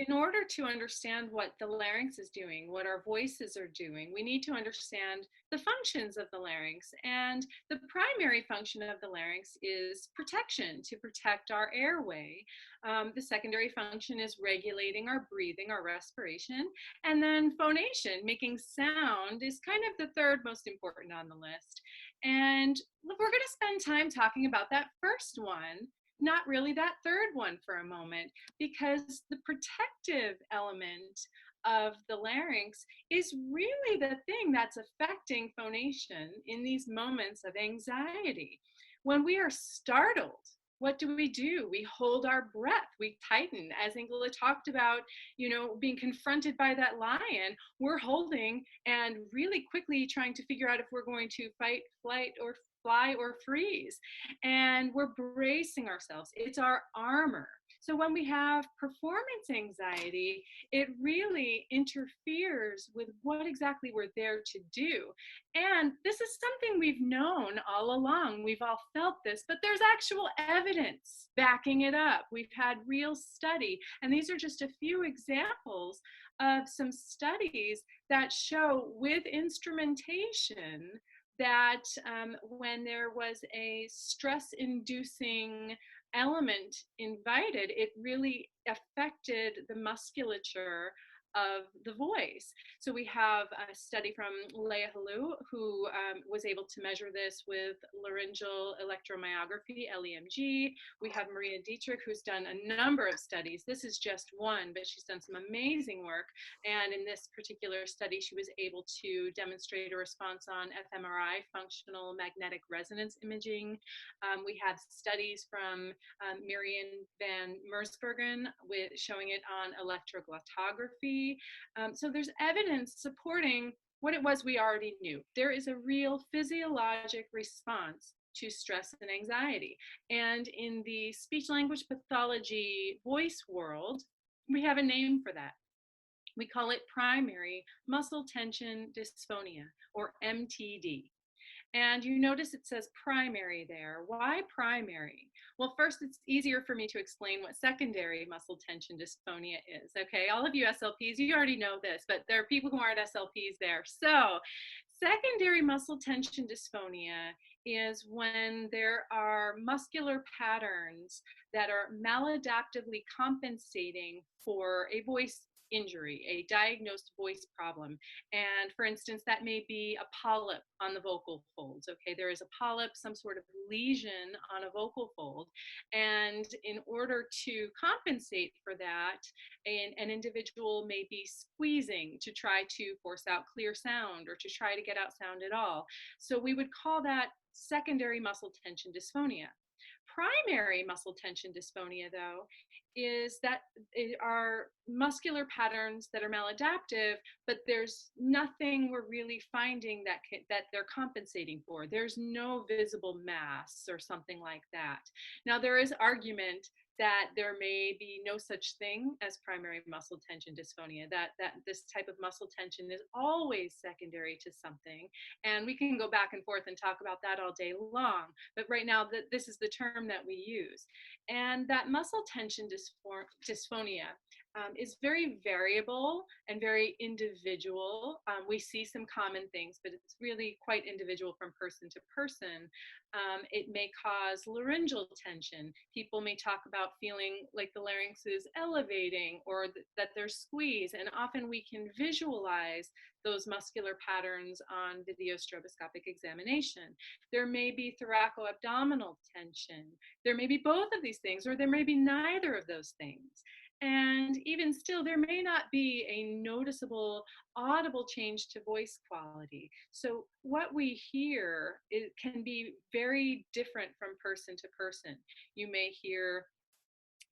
in order to understand what the larynx is doing, what our voices are doing, we need to understand the functions of the larynx. And the primary function of the larynx is protection, to protect our airway. The secondary function is regulating our breathing, our respiration. And then phonation, making sound, is kind of the third most important on the list. And we're going to spend time talking about that first one, not really that third one for a moment, because the protective element of the larynx is really the thing that's affecting phonation in these moments of anxiety. When we are startled, what do? We hold our breath, we tighten. As Ingela talked about, being confronted by that lion, we're holding and really quickly trying to figure out if we're going to fight, flight, or fly or freeze. And we're bracing ourselves. It's our armor. So when we have performance anxiety, it really interferes with what exactly we're there to do. And this is something we've known all along. We've all felt this, but there's actual evidence backing it up. We've had real study. And these are just a few examples of some studies that show with instrumentation that when there was a stress-inducing element invited, it really affected the musculature of the voice. So we have a study from Leah Halou, who was able to measure this with laryngeal electromyography, LEMG. We have Maria Dietrich, who's done a number of studies. This is just one, but she's done some amazing work. And in this particular study, she was able to demonstrate a response on fMRI, functional magnetic resonance imaging. We have studies from Miriam van Mersbergen showing it on electroglottography. So there's evidence supporting what it was we already knew. There is a real physiologic response to stress and anxiety. And in the speech language pathology voice world, we have a name for that. We call it primary muscle tension dysphonia, or MTD. And you notice it says primary there. Why primary? Well, first, it's easier for me to explain what secondary muscle tension dysphonia is. Okay, all of you SLPs, you already know this, but there are people who aren't SLPs there. So secondary muscle tension dysphonia is when there are muscular patterns that are maladaptively compensating for a voice injury, a diagnosed voice problem. And for instance, that may be a polyp on the vocal folds. Okay, there is a polyp, some sort of lesion on a vocal fold. And in order to compensate for that, an individual may be squeezing to try to force out clear sound or to try to get out sound at all. So we would call that secondary muscle tension dysphonia. Primary muscle tension dysphonia, though, is that it are muscular patterns that are maladaptive, but there's nothing we're really finding that they're compensating for. There's no visible mass or something like that. Now, there is argument that there may be no such thing as primary muscle tension dysphonia, that this type of muscle tension is always secondary to something. And we can go back and forth and talk about that all day long. But right now, this is the term that we use. And that muscle tension dysphonia is very variable and very individual. We see some common things, but it's really quite individual from person to person. It may cause laryngeal tension. People may talk about feeling like the larynx is elevating or that there's squeeze, and often we can visualize those muscular patterns on video stroboscopic examination. There may be thoracoabdominal tension. There may be both of these things, or there may be neither of those things. And even still, there may not be a noticeable audible change to voice quality. So what we hear, it can be very different from person to person. You may hear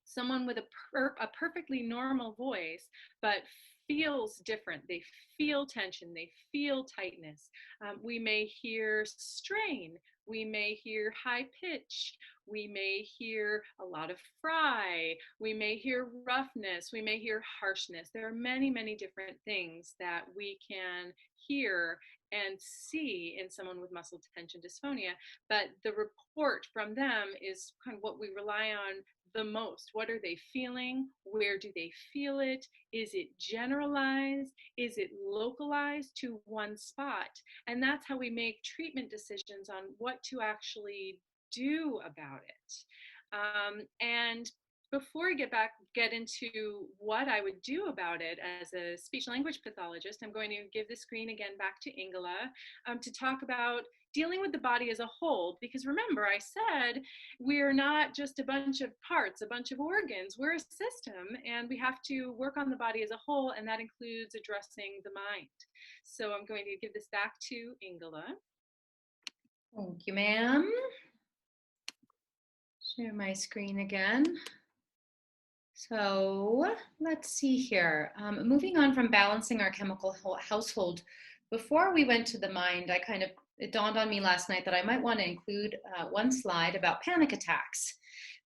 someone with a perfectly normal voice, but feels different. They feel tension, they feel tightness. We may hear strain, we may hear high pitch, we may hear a lot of fry, we may hear roughness, we may hear harshness. There are many, many different things that we can hear and see in someone with muscle tension dysphonia, but the report from them is kind of what we rely on the most? What are they feeling? Where do they feel it? Is it generalized? Is it localized to one spot? And that's how we make treatment decisions on what to actually do about it. And before I get into what I would do about it as a speech language pathologist, I'm going to give the screen again back to Ingela to talk about dealing with the body as a whole. Because remember, I said we're not just a bunch of parts, a bunch of organs. We're a system, and we have to work on the body as a whole, and that includes addressing the mind. So I'm going to give this back to Ingela. Thank you, ma'am. Share my screen again. So let's see here. Moving on from balancing our chemical household, before we went to the mind, it dawned on me last night that I might want to include one slide about panic attacks,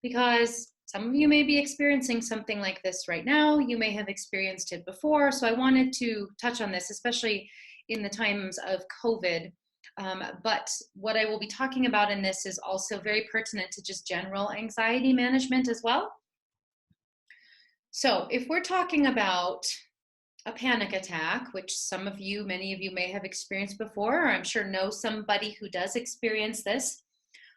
because some of you may be experiencing something like this right now. You may have experienced it before. So I wanted to touch on this, especially in the times of COVID. But what I will be talking about in this is also very pertinent to just general anxiety management as well. So if we're talking about a panic attack, which many of you may have experienced before, or I'm sure know somebody who does experience this,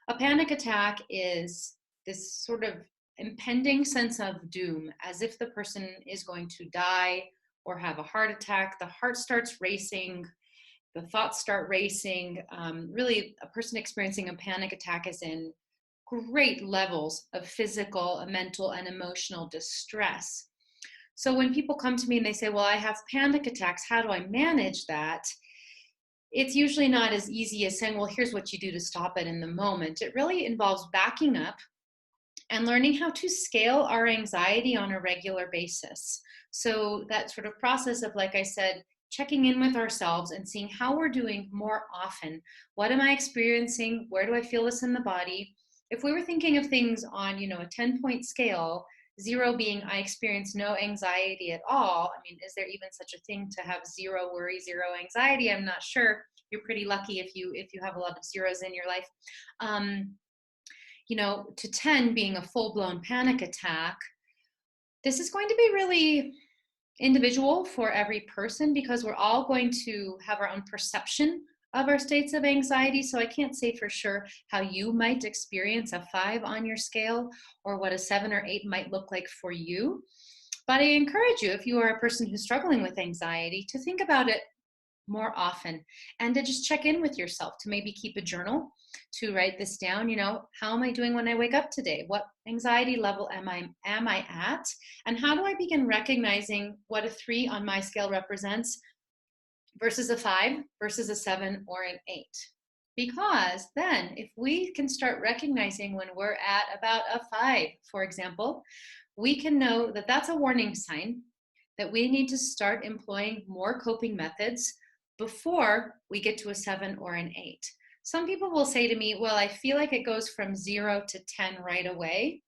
a panic attack is this sort of impending sense of doom, as if the person is going to die or have a heart attack. The heart starts racing, the thoughts start racing. Really, a person experiencing a panic attack is in great levels of physical, mental, and emotional distress. So when people come to me and they say, well, I have panic attacks, how do I manage that? It's usually not as easy as saying, well, here's what you do to stop it in the moment. It really involves backing up and learning how to scale our anxiety on a regular basis. So that sort of process of, like I said, checking in with ourselves and seeing how we're doing more often. What am I experiencing? Where do I feel this in the body? If we were thinking of things on, a 10-point scale, 0 being I experience no anxiety at all. I mean, is there even such a thing to have 0 worry, 0 anxiety? I'm not sure. You're pretty lucky if you have a lot of zeros in your life. To 10 being a full-blown panic attack, this is going to be really individual for every person, because we're all going to have our own perception of our states of anxiety. So I can't say for sure how you might experience a 5 on your scale, or what a 7 or 8 might look like for you. But I encourage you, if you are a person who's struggling with anxiety, to think about it more often and to just check in with yourself, to maybe keep a journal, to write this down. How am I doing when I wake up today? What anxiety level am I at? And how do I begin recognizing what a 3 on my scale represents versus a 5 versus a 7 or an 8? Because then if we can start recognizing when we're at about a 5, for example, we can know that that's a warning sign that we need to start employing more coping methods before we get to a 7 or an 8. Some people will say to me, well, I feel like it goes from 0 to 10 right away.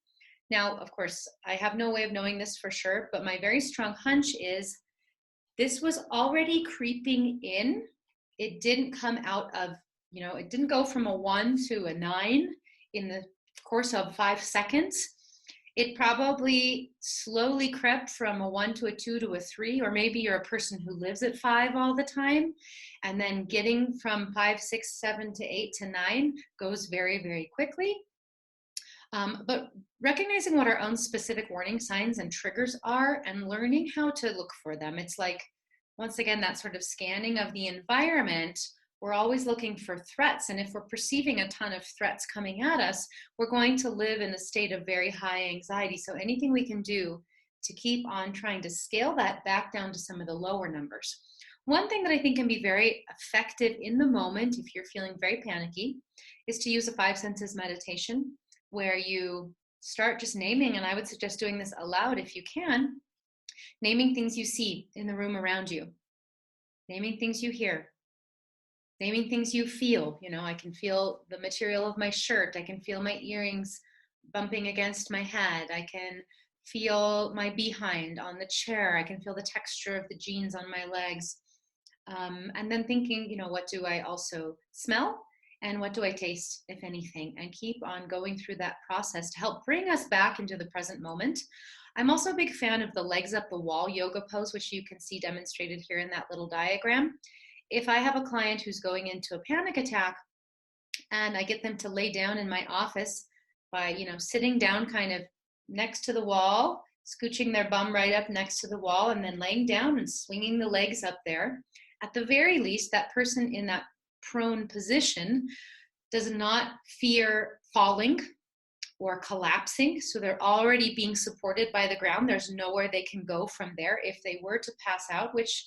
Now, of course, I have no way of knowing this for sure, but my very strong hunch is this was already creeping in. It didn't come out of, it didn't go from a 1 to a 9 in the course of 5 seconds. It probably slowly crept from a 1 to a 2 to a 3, or maybe you're a person who lives at 5 all the time, and then getting from 5, 6, 7 to 8 to 9 goes very, very quickly. But recognizing what our own specific warning signs and triggers are and learning how to look for them. It's like, once again, that sort of scanning of the environment. We're always looking for threats. And if we're perceiving a ton of threats coming at us, we're going to live in a state of very high anxiety. So anything we can do to keep on trying to scale that back down to some of the lower numbers. One thing that I think can be very effective in the moment, if you're feeling very panicky, is to use a 5 senses meditation, where you start just naming, and I would suggest doing this aloud if you can, naming things you see in the room around you, naming things you hear, naming things you feel. I can feel the material of my shirt. I can feel my earrings bumping against my head. I can feel my behind on the chair. I can feel the texture of the jeans on my legs. And then thinking, what do I also smell? And what do I taste, if anything? And keep on going through that process to help bring us back into the present moment. I'm also a big fan of the legs up the wall yoga pose, which you can see demonstrated here in that little diagram. If I have a client who's going into a panic attack and I get them to lay down in my office by, sitting down kind of next to the wall, scooching their bum right up next to the wall, and then laying down and swinging the legs up there. At the very least, that person in that prone position does not fear falling or collapsing. So they're already being supported by the ground. There's nowhere they can go from there if they were to pass out, which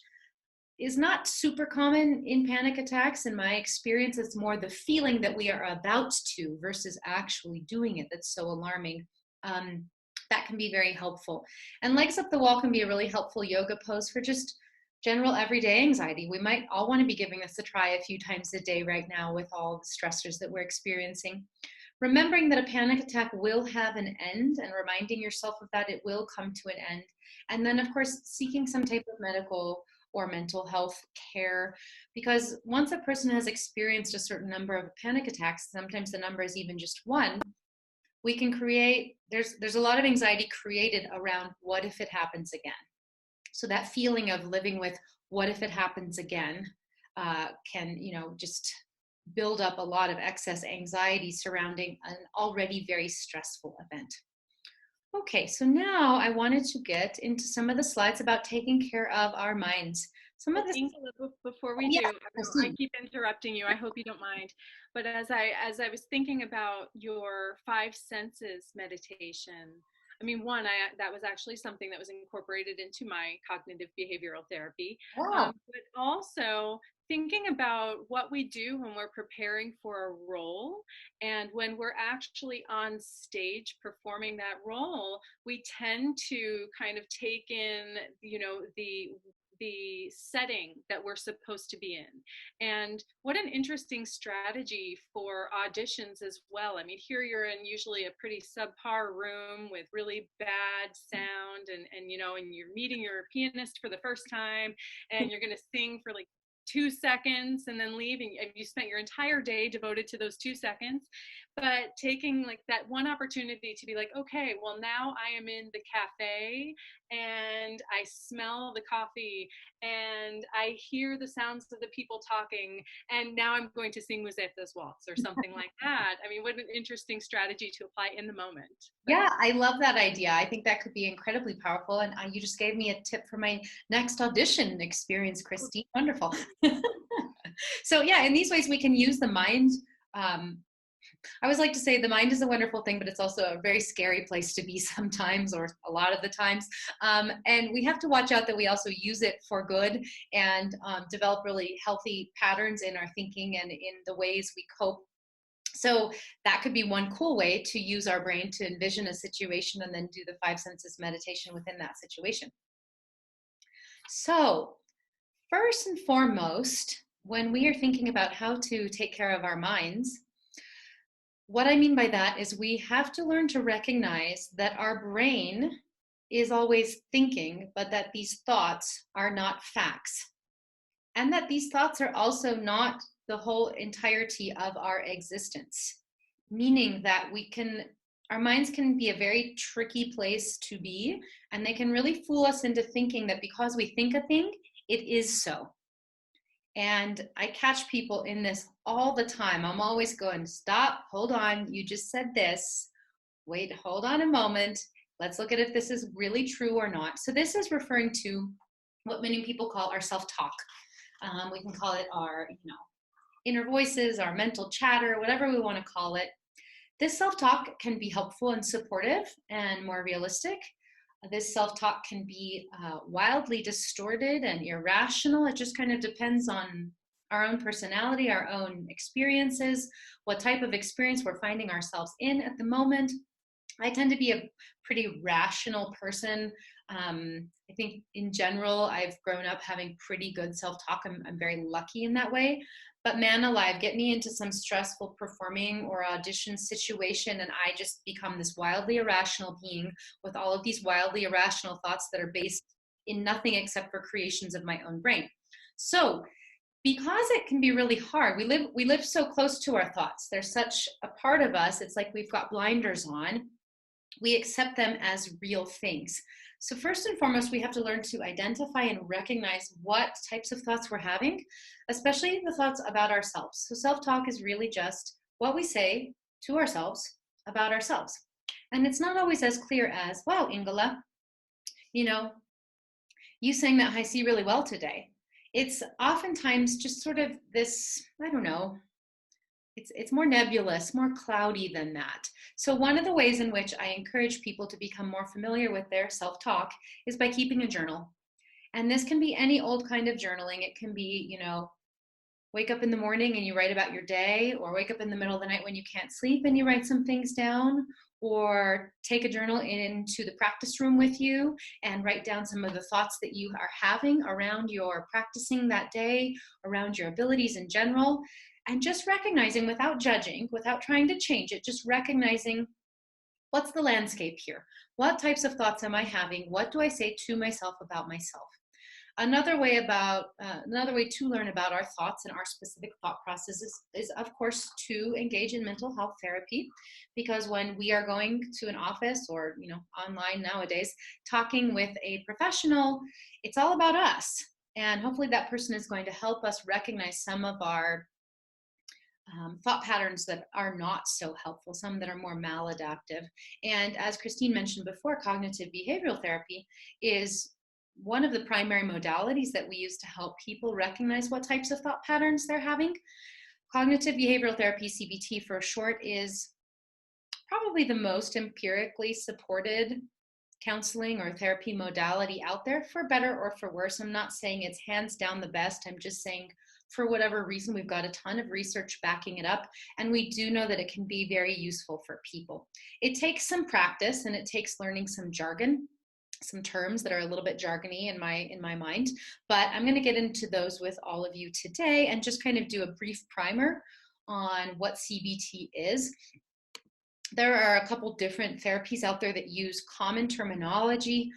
is not super common in panic attacks. In my experience, it's more the feeling that we are about to versus actually doing it that's so alarming. That can be very helpful. And legs up the wall can be a really helpful yoga pose for just general everyday anxiety. We might all want to be giving this a try a few times a day right now with all the stressors that we're experiencing. Remembering that a panic attack will have an end and reminding yourself of that, it will come to an end. And then, of course, seeking some type of medical or mental health care, because once a person has experienced a certain number of panic attacks, sometimes the number is even just one, we can create, there's a lot of anxiety created around what if it happens again. So that feeling of living with what if it happens again can, just build up a lot of excess anxiety surrounding an already very stressful event. Okay, so now I wanted to get into some of the slides about taking care of our minds. Some of this. Ingela, before we do, I keep interrupting you. I hope you don't mind. But as I was thinking about your 5 senses meditation, I mean, that was actually something that was incorporated into my cognitive behavioral therapy. Wow. But also thinking about what we do when we're preparing for a role and when we're actually on stage performing that role, we tend to kind of take in, the setting that we're supposed to be in. And what an interesting strategy for auditions as well. I mean, here you're in usually a pretty subpar room with really bad sound and you're meeting your pianist for the first time and you're going to sing for like 2 seconds and then leave, and you spent your entire day devoted to those 2 seconds. But taking like that one opportunity to be like, okay, well, now I am in the cafe and I smell the coffee and I hear the sounds of the people talking, and now I'm going to sing Musetta's Waltz or something like that. I mean, what an interesting strategy to apply in the moment. Yeah, I love that idea. I think that could be incredibly powerful. And you just gave me a tip for my next audition experience, Christine. Wonderful. So yeah, in these ways we can use the mind. I always like to say the mind is a wonderful thing, but it's also a very scary place to be sometimes, or a lot of the times. And we have to watch out that we also use it for good and develop really healthy patterns in our thinking and in the ways we cope. So that could be one cool way to use our brain to envision a situation and then do the 5 senses meditation within that situation. So first and foremost, when we are thinking about how to take care of our minds, what I mean by that is we have to learn to recognize that our brain is always thinking, but that these thoughts are not facts. And that these thoughts are also not the whole entirety of our existence. Meaning that our minds can be a very tricky place to be, and they can really fool us into thinking that because we think a thing, it is so. And I catch people in this all the time. I'm always going, stop, hold on, you just said this. Wait, hold on a moment. Let's look at if this is really true or not. So this is referring to what many people call our self-talk. We can call it our, inner voices, our mental chatter, whatever we want to call it. This self-talk can be helpful and supportive and more realistic. This self-talk can be wildly distorted and irrational. It just kind of depends on our own personality, our own experiences, what type of experience we're finding ourselves in at the moment. I tend to be a pretty rational person. I think in general, I've grown up having pretty good self-talk. I'm very lucky in that way. But man alive, get me into some stressful performing or audition situation, and I just become this wildly irrational being with all of these wildly irrational thoughts that are based in nothing except for creations of my own brain. So Because it can be really hard. We live so close to our thoughts. They're such a part of us. It's like we've got blinders on. We accept them as real things. So first and foremost, we have to learn to identify and recognize what types of thoughts we're having, especially the thoughts about ourselves. So self-talk is really just what we say to ourselves about ourselves. And it's not always as clear as, wow, Ingela, you know, you sang that high C really well today. It's oftentimes just sort of this, I don't know, it's more nebulous, more cloudy than that. So one of the ways in which I encourage people to become more familiar with their self-talk is by keeping a journal. And this can be any old kind of journaling. It can be, wake up in the morning and you write about your day, or wake up in the middle of the night when you can't sleep and you write some things down, or take a journal into the practice room with you and write down some of the thoughts that you are having around your practicing that day, around your abilities in general, and just recognizing without judging, without trying to change it, just recognizing what's the landscape here? What types of thoughts am I having? What do I say to myself about myself? Another way to learn about our thoughts and our specific thought processes is of course to engage in mental health therapy, because when we are going to an office or online nowadays talking with a professional, it's all about us, and hopefully that person is going to help us recognize some of our thought patterns that are not so helpful, some that are more maladaptive. And as Christine mentioned before, cognitive behavioral therapy is one of the primary modalities that we use to help people recognize what types of thought patterns they're having. Cognitive behavioral therapy, CBT for short, is probably the most empirically supported counseling or therapy modality out there, for better or for worse. I'm not saying it's hands down the best. I'm just saying for whatever reason, we've got a ton of research backing it up, and we do know that it can be very useful for people. It takes some practice, and it takes learning some jargon, some terms that are a little bit jargony in my mind, but I'm going to get into those with all of you today and just kind of do a brief primer on what CBT is. There are a couple different therapies out there that use common terminology.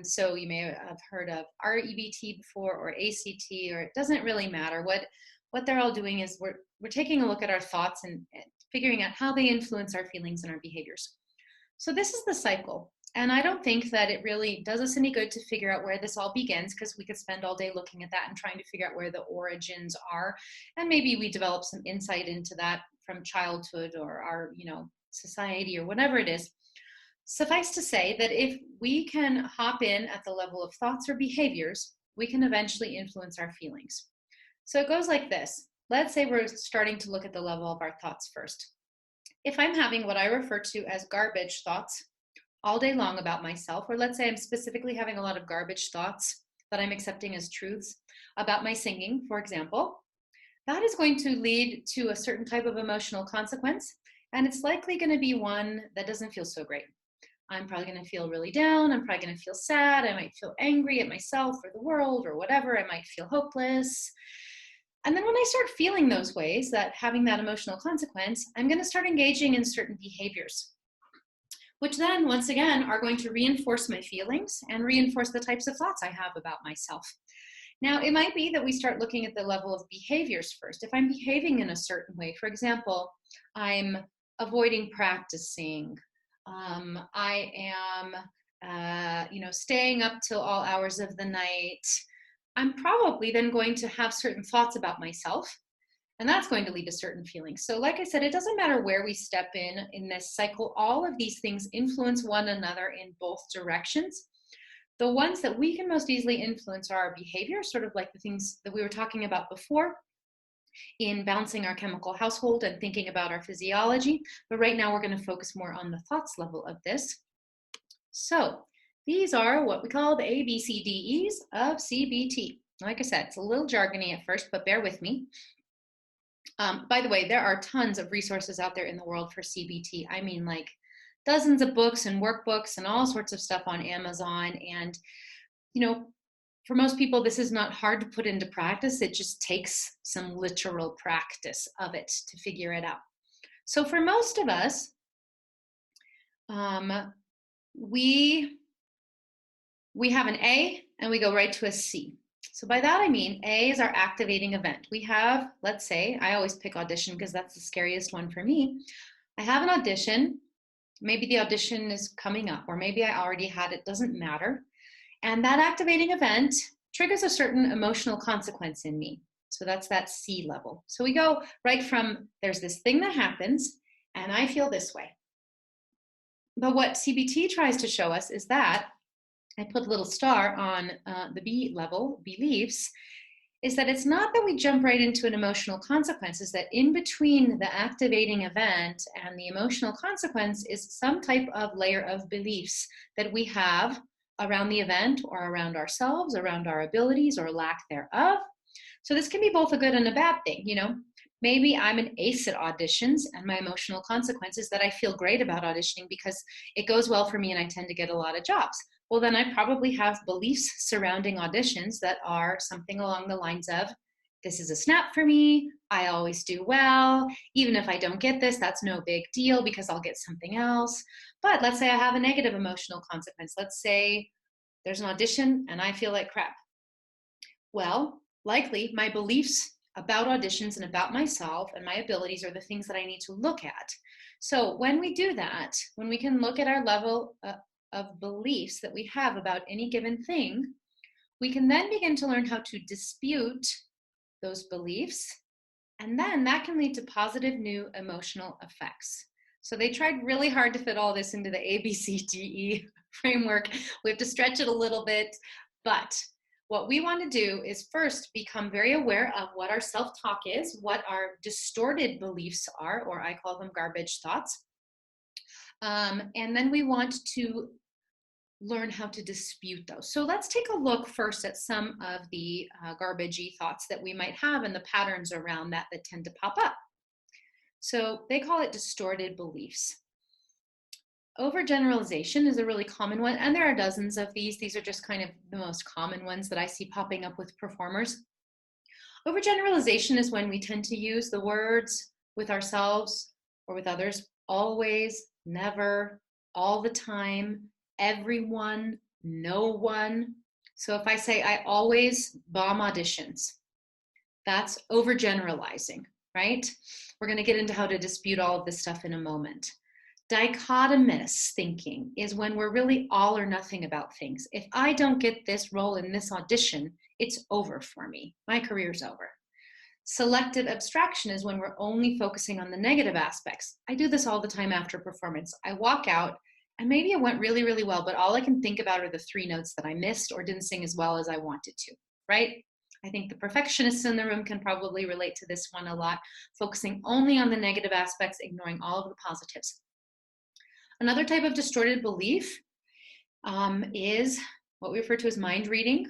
So you may have heard of REBT before, or ACT, or it doesn't really matter. What they're all doing is we're taking a look at our thoughts and figuring out how they influence our feelings and our behaviors. So this is the cycle. And I don't think that it really does us any good to figure out where this all begins, because we could spend all day looking at that and trying to figure out where the origins are. And maybe we develop some insight into that from childhood or our, society or whatever it is. Suffice to say that if we can hop in at the level of thoughts or behaviors, we can eventually influence our feelings. So it goes like this. Let's say we're starting to look at the level of our thoughts first. If I'm having what I refer to as garbage thoughts all day long about myself, or let's say I'm specifically having a lot of garbage thoughts that I'm accepting as truths about my singing, for example, that is going to lead to a certain type of emotional consequence. And it's likely going to be one that doesn't feel so great. I'm probably going to feel really down. I'm probably going to feel sad. I might feel angry at myself or the world or whatever. I might feel hopeless. And then when I start feeling those ways, that having that emotional consequence, I'm going to start engaging in certain behaviors, which then, once again, are going to reinforce my feelings and reinforce the types of thoughts I have about myself. Now, it might be that we start looking at the level of behaviors first. If I'm behaving in a certain way, for example, I'm avoiding practicing. I am, staying up till all hours of the night. I'm probably then going to have certain thoughts about myself, and that's going to lead to certain feelings. So like I said, it doesn't matter where we step in this cycle. All of these things influence one another in both directions. The ones that we can most easily influence are our behavior, sort of like the things that we were talking about before, in balancing our chemical household and thinking about our physiology. But right now we're going to focus more on the thoughts level of this. So these are what we call the ABCDEs of CBT. Like I said, it's a little jargony at first, but bear with me. By the way, there are tons of resources out there in the world for CBT. I mean, like dozens of books and workbooks and all sorts of stuff on Amazon. And, for most people, this is not hard to put into practice. It just takes some literal practice of it to figure it out. So for most of us, we have an A and we go right to a C. So by that I mean A is our activating event. We have, let's say, I always pick audition because that's the scariest one for me. I have an audition. Maybe the audition is coming up, or maybe I already had it, doesn't matter. And that activating event triggers a certain emotional consequence in me. So that's that C level. So we go right from there's this thing that happens and I feel this way. But what CBT tries to show us is that, I put a little star on the B level, beliefs, is that it's not that we jump right into an emotional consequence, is that in between the activating event and the emotional consequence is some type of layer of beliefs that we have around the event or around ourselves, around our abilities or lack thereof. So this can be both a good and a bad thing, you know. Maybe I'm an ace at auditions and my emotional consequence is that I feel great about auditioning because it goes well for me and I tend to get a lot of jobs. Well, then I probably have beliefs surrounding auditions that are something along the lines of, this is a snap for me, I always do well, even if I don't get this, that's no big deal because I'll get something else. But let's say I have a negative emotional consequence. Let's say there's an audition and I feel like crap. Well, likely my beliefs about auditions and about myself and my abilities are the things that I need to look at. So when we do that, when we can look at our level of beliefs that we have about any given thing, we can then begin to learn how to dispute those beliefs, and then that can lead to positive new emotional effects. So they tried really hard to fit all this into the ABCDE framework. We have to stretch it a little bit, but what we want to do is first become very aware of what our self-talk is, what our distorted beliefs are, or I call them garbage thoughts. And then we want to learn how to dispute those. So let's take a look first at some of the garbagey thoughts that we might have and the patterns around that that tend to pop up. So they call it distorted beliefs. Overgeneralization is a really common one, and there are dozens of these. These are just kind of the most common ones that I see popping up with performers. Overgeneralization is when we tend to use the words with ourselves or with others, always, never, all the time, everyone, no one. So if I say I always bomb auditions, that's overgeneralizing, right? We're going to get into how to dispute all of this stuff in a moment. Dichotomous thinking is when we're really all or nothing about things. If I don't get this role in this audition, it's over for me. My career's over. Selective abstraction is when we're only focusing on the negative aspects. I do this all the time after performance. I walk out and maybe it went really, really well, but all I can think about are the 3 notes that I missed or didn't sing as well as I wanted to, right? I think the perfectionists in the room can probably relate to this one a lot, focusing only on the negative aspects, ignoring all of the positives. Another type of distorted belief is what we refer to as mind reading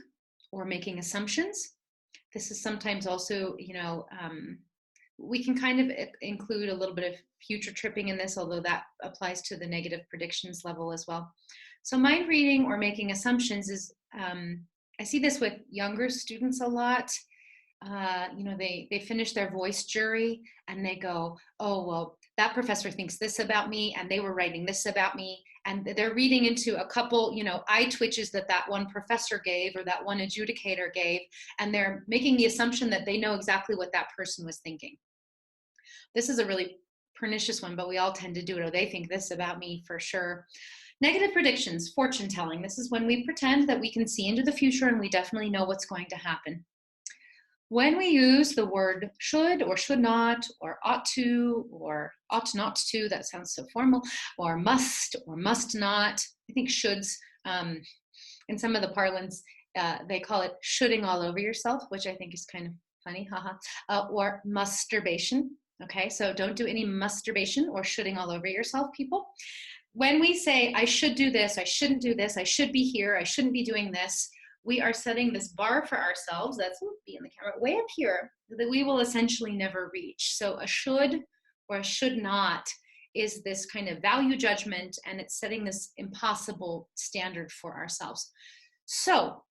or making assumptions. This is sometimes also, we can kind of include a little bit of future tripping in this, although that applies to the negative predictions level as well. So mind reading or making assumptions is, I see this with younger students a lot. They finish their voice jury and they go, oh, well, that professor thinks this about me and they were writing this about me. And they're reading into a couple, eye twitches that one professor gave or that one adjudicator gave. And they're making the assumption that they know exactly what that person was thinking. This is a really pernicious one, but we all tend to do it. Or they think this about me for sure. Negative predictions, fortune telling. This is when we pretend that we can see into the future and we definitely know what's going to happen. When we use the word should or should not or ought to or ought not to, that sounds so formal, or must not, I think shoulds, in some of the parlance, they call it shoulding all over yourself, which I think is kind of funny, haha, or masturbation. Okay, so don't do any masturbation or shoulding all over yourself, people. When we say, I should do this, I shouldn't do this, I should be here, I shouldn't be doing this, we are setting this bar for ourselves, that's be in the camera, way up here, that we will essentially never reach. So a should or a should not is this kind of value judgment, and it's setting this impossible standard for ourselves. So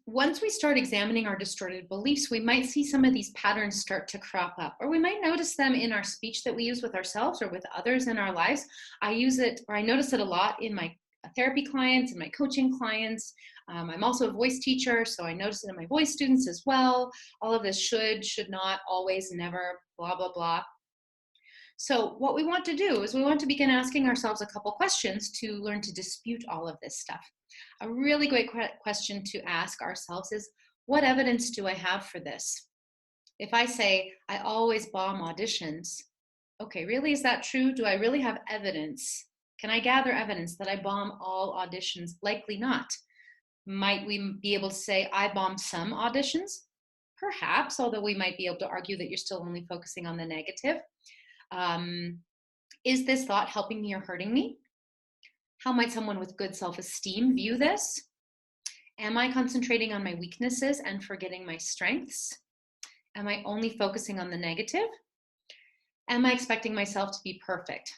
once we start examining our distorted beliefs, we might see some of these patterns start to crop up, or we might notice them in our speech that we use with ourselves or with others in our lives. I use it, or I notice it a lot in my therapy clients and my coaching clients. I'm also a voice teacher, so I notice it in my voice students as well. All of this should not, always, never, blah, blah, blah. So what we want to do is we want to begin asking ourselves a couple questions to learn to dispute all of this stuff. A really great question to ask ourselves is, what evidence do I have for this? If I say, I always bomb auditions, okay, really, is that true? Do I really have evidence? Can I gather evidence that I bomb all auditions? Likely not. Might we be able to say, I bomb some auditions? Perhaps, although we might be able to argue that you're still only focusing on the negative. Is this thought helping me or hurting me? How might someone with good self-esteem view this? Am I concentrating on my weaknesses and forgetting my strengths? Am I only focusing on the negative? Am I expecting myself to be perfect?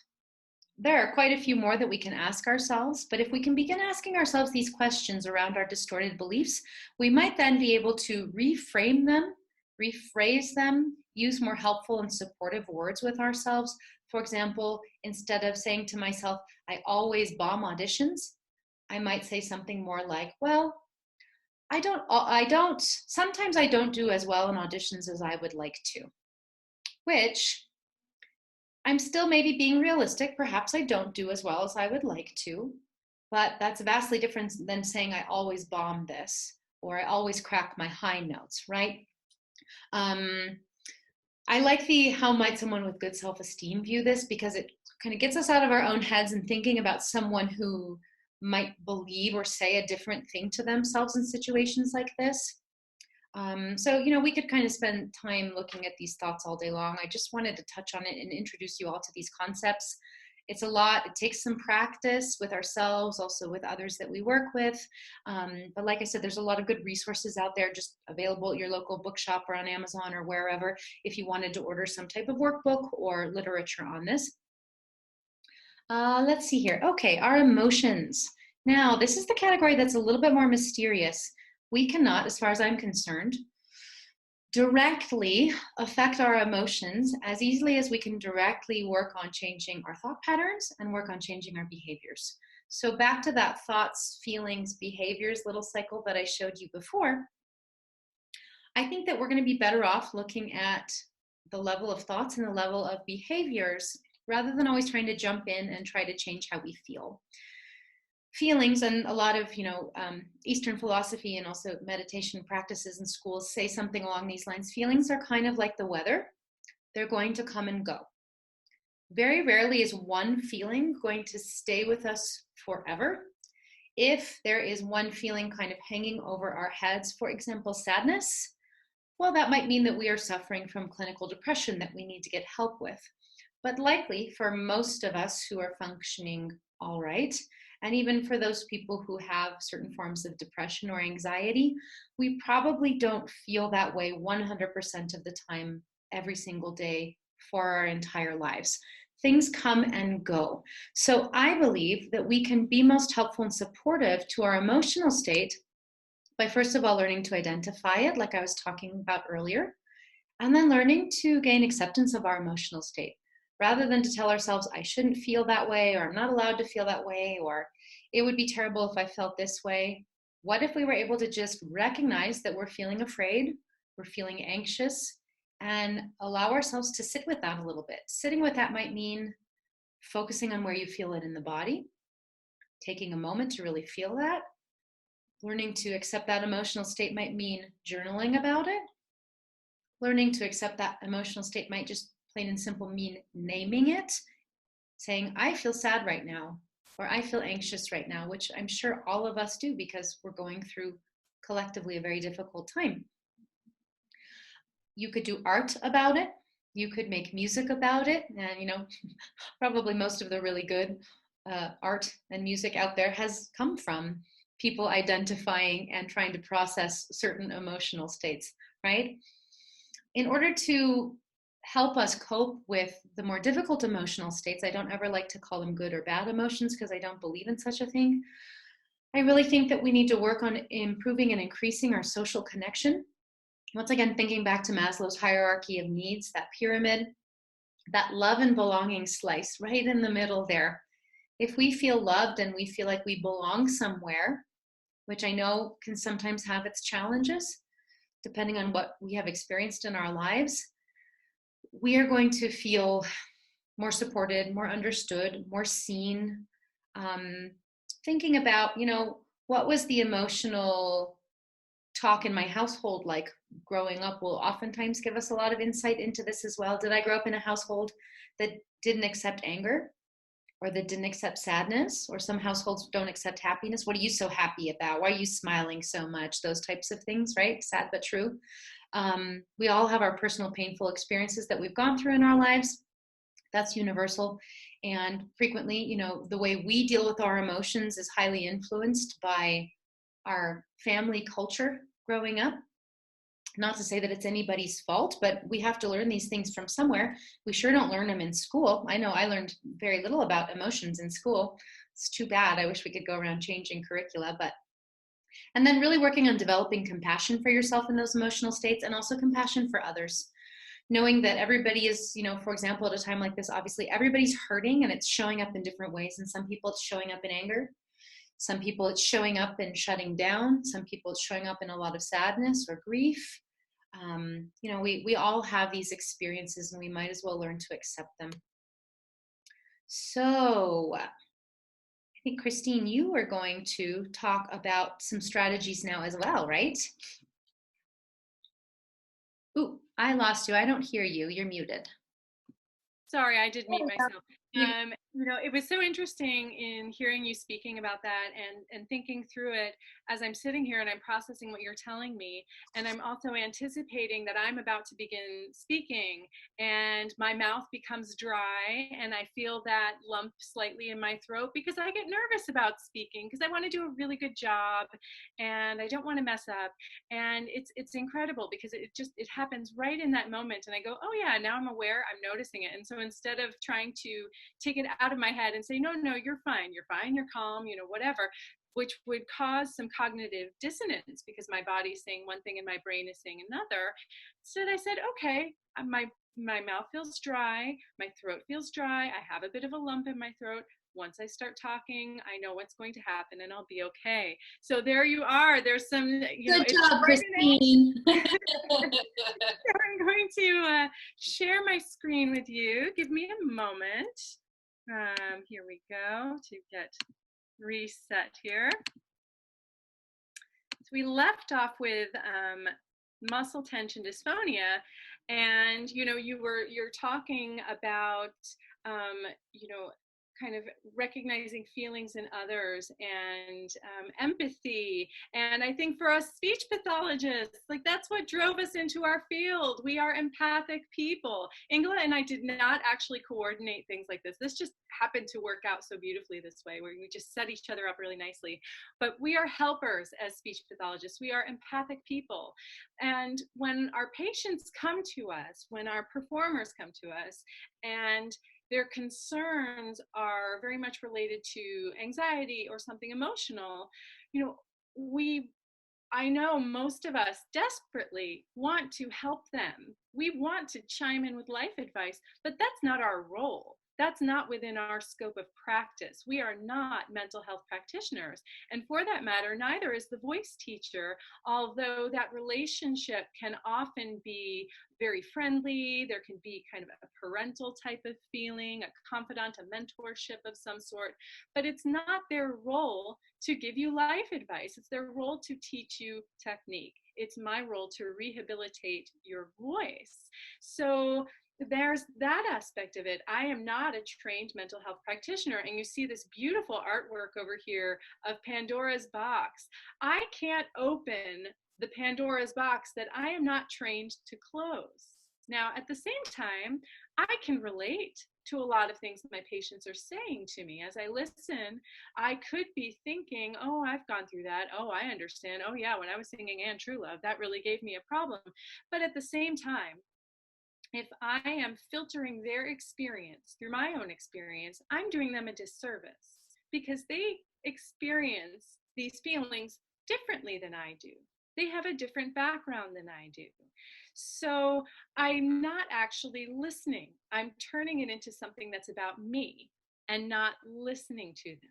There are quite a few more that we can ask ourselves, but if we can begin asking ourselves these questions around our distorted beliefs, we might then be able to reframe them, rephrase them, use more helpful and supportive words with ourselves. For example, instead of saying to myself, I always bomb auditions, I might say something more like, well, sometimes I don't do as well in auditions as I would like to, which I'm still maybe being realistic. Perhaps I don't do as well as I would like to, but that's vastly different than saying I always bomb this or I always crack my high notes, right? I like the how might someone with good self-esteem view this, because it kind of gets us out of our own heads and thinking about someone who might believe or say a different thing to themselves in situations like this. So, we could kind of spend time looking at these thoughts all day long. I just wanted to touch on it and introduce you all to these concepts. It's a lot. It takes some practice with ourselves, also with others that we work with. But like I said, there's a lot of good resources out there just available at your local bookshop or on Amazon or wherever if you wanted to order some type of workbook or literature on this. Let's see here. Okay, our emotions. Now, this is the category that's a little bit more mysterious. We cannot, as far as I'm concerned, directly affect our emotions as easily as we can directly work on changing our thought patterns and work on changing our behaviors. So back to that thoughts, feelings, behaviors little cycle that I showed you before, I think that we're going to be better off looking at the level of thoughts and the level of behaviors rather than always trying to jump in and try to change how we feel. Feelings, and a lot of Eastern philosophy and also meditation practices in schools say something along these lines. Feelings are kind of like the weather. They're going to come and go. Very rarely is one feeling going to stay with us forever. If there is one feeling kind of hanging over our heads, for example, sadness, well, that might mean that we are suffering from clinical depression that we need to get help with. But likely for most of us who are functioning all right, and even for those people who have certain forms of depression or anxiety, we probably don't feel that way 100% of the time, every single day for our entire lives. Things come and go. So I believe that we can be most helpful and supportive to our emotional state by, first of all, learning to identify it, like I was talking about earlier, and then learning to gain acceptance of our emotional state. Rather than to tell ourselves, I shouldn't feel that way, or I'm not allowed to feel that way, or it would be terrible if I felt this way. What if we were able to just recognize that we're feeling afraid, we're feeling anxious, and allow ourselves to sit with that a little bit? Sitting with that might mean focusing on where you feel it in the body, taking a moment to really feel that. Learning to accept that emotional state might mean journaling about it. Learning to accept that emotional state might just plain and simple mean naming it, saying, I feel sad right now, or I feel anxious right now, which I'm sure all of us do because we're going through collectively a very difficult time. You could do art about it. You could make music about it. And, probably most of the really good art and music out there has come from people identifying and trying to process certain emotional states, right? In order to help us cope with the more difficult emotional states, I don't ever like to call them good or bad emotions because I don't believe in such a thing. I really think that we need to work on improving and increasing our social connection. Once again, thinking back to Maslow's hierarchy of needs, that pyramid, that love and belonging slice right in the middle there If we feel loved and we feel like we belong somewhere, which I know can sometimes have its challenges, depending on what we have experienced in our lives, we are going to feel more supported, more understood, more seen. Um, Thinking about, what was the emotional talk in my household like growing up will oftentimes give us a lot of insight into this as well. Did I grow up in a household that didn't accept anger, or that didn't accept sadness? Or some households don't accept happiness. What are you so happy about? Why are you smiling so much? Those types of things, right? Sad but true. We all have our personal painful experiences that we've gone through in our lives. That's universal. And frequently, the way we deal with our emotions is highly influenced by our family culture growing up. Not to say that it's anybody's fault, but we have to learn these things from somewhere. We sure don't learn them in school. I know I learned very little about emotions in school. It's too bad. I wish we could go around changing curricula, and then really working on developing compassion for yourself in those emotional states, and also compassion for others. Knowing that everybody is, for example, at a time like this, obviously everybody's hurting and it's showing up in different ways. And some people it's showing up in anger. Some people it's showing up in shutting down. Some people it's showing up in a lot of sadness or grief. We all have these experiences and we might as well learn to accept them. So I think, Christine, you are going to talk about some strategies now as well, right? Ooh, I lost you. I don't hear you. You're muted. Sorry, I did mute myself. It was so interesting in hearing you speaking about that and thinking through it as I'm sitting here and I'm processing what you're telling me. And I'm also anticipating that I'm about to begin speaking and my mouth becomes dry and I feel that lump slightly in my throat because I get nervous about speaking because I want to do a really good job and I don't want to mess up. And it's incredible because it happens right in that moment. And I go, oh yeah, now I'm aware, I'm noticing it. And so instead of trying to take it out of my head and say, no, you're fine, you're calm, whatever, which would cause some cognitive dissonance because my body's saying one thing and my brain is saying another. Instead, I said, okay, my mouth feels dry, my throat feels dry, I have a bit of a lump in my throat. Once I start talking, I know what's going to happen and I'll be okay. So there you are. There's some, Good job, Christine. I'm going to share my screen with you. Give me a moment. Here we go to get reset here. So we left off with muscle tension dysphonia, and you're talking about kind of recognizing feelings in others and empathy. And I think for us speech pathologists, like that's what drove us into our field. We are empathic people. Ingela and I did not actually coordinate things like this. This just happened to work out so beautifully this way, where we just set each other up really nicely. But we are helpers as speech pathologists. We are empathic people. And when our patients come to us, when our performers come to us, and their concerns are very much related to anxiety or something emotional, I know most of us desperately want to help them. We want to chime in with life advice, but that's not our role. That's not within our scope of practice. We are not mental health practitioners. And for that matter, neither is the voice teacher, although that relationship can often be very friendly. There can be kind of a parental type of feeling, a confidant, a mentorship of some sort, but it's not their role to give you life advice. It's their role to teach you technique. It's my role to rehabilitate your voice. So there's that aspect of it. I am not a trained mental health practitioner, and you see this beautiful artwork over here of Pandora's box. I can't open the Pandora's box that I am not trained to close. Now, at the same time, I can relate to a lot of things that my patients are saying to me. As I listen, I could be thinking, oh, I've gone through that. Oh, I understand. Oh, yeah, when I was singing Anne Trulove, that really gave me a problem. But at the same time, if I am filtering their experience through my own experience, I'm doing them a disservice because they experience these feelings differently than I do. They have a different background than I do. So I'm not actually listening. I'm turning it into something that's about me. and not listening to them.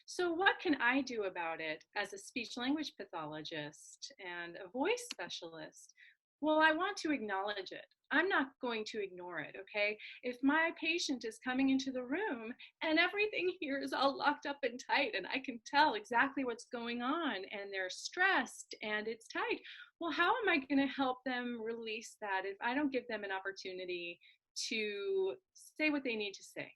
So what can I do about it as a speech language pathologist and a voice specialist? Well, I want to acknowledge it. I'm not going to ignore it, okay? If my patient is coming into the room and everything here is all locked up and tight and I can tell exactly what's going on and they're stressed and it's tight, well, how am I going to help them release that if I don't give them an opportunity to say what they need to say?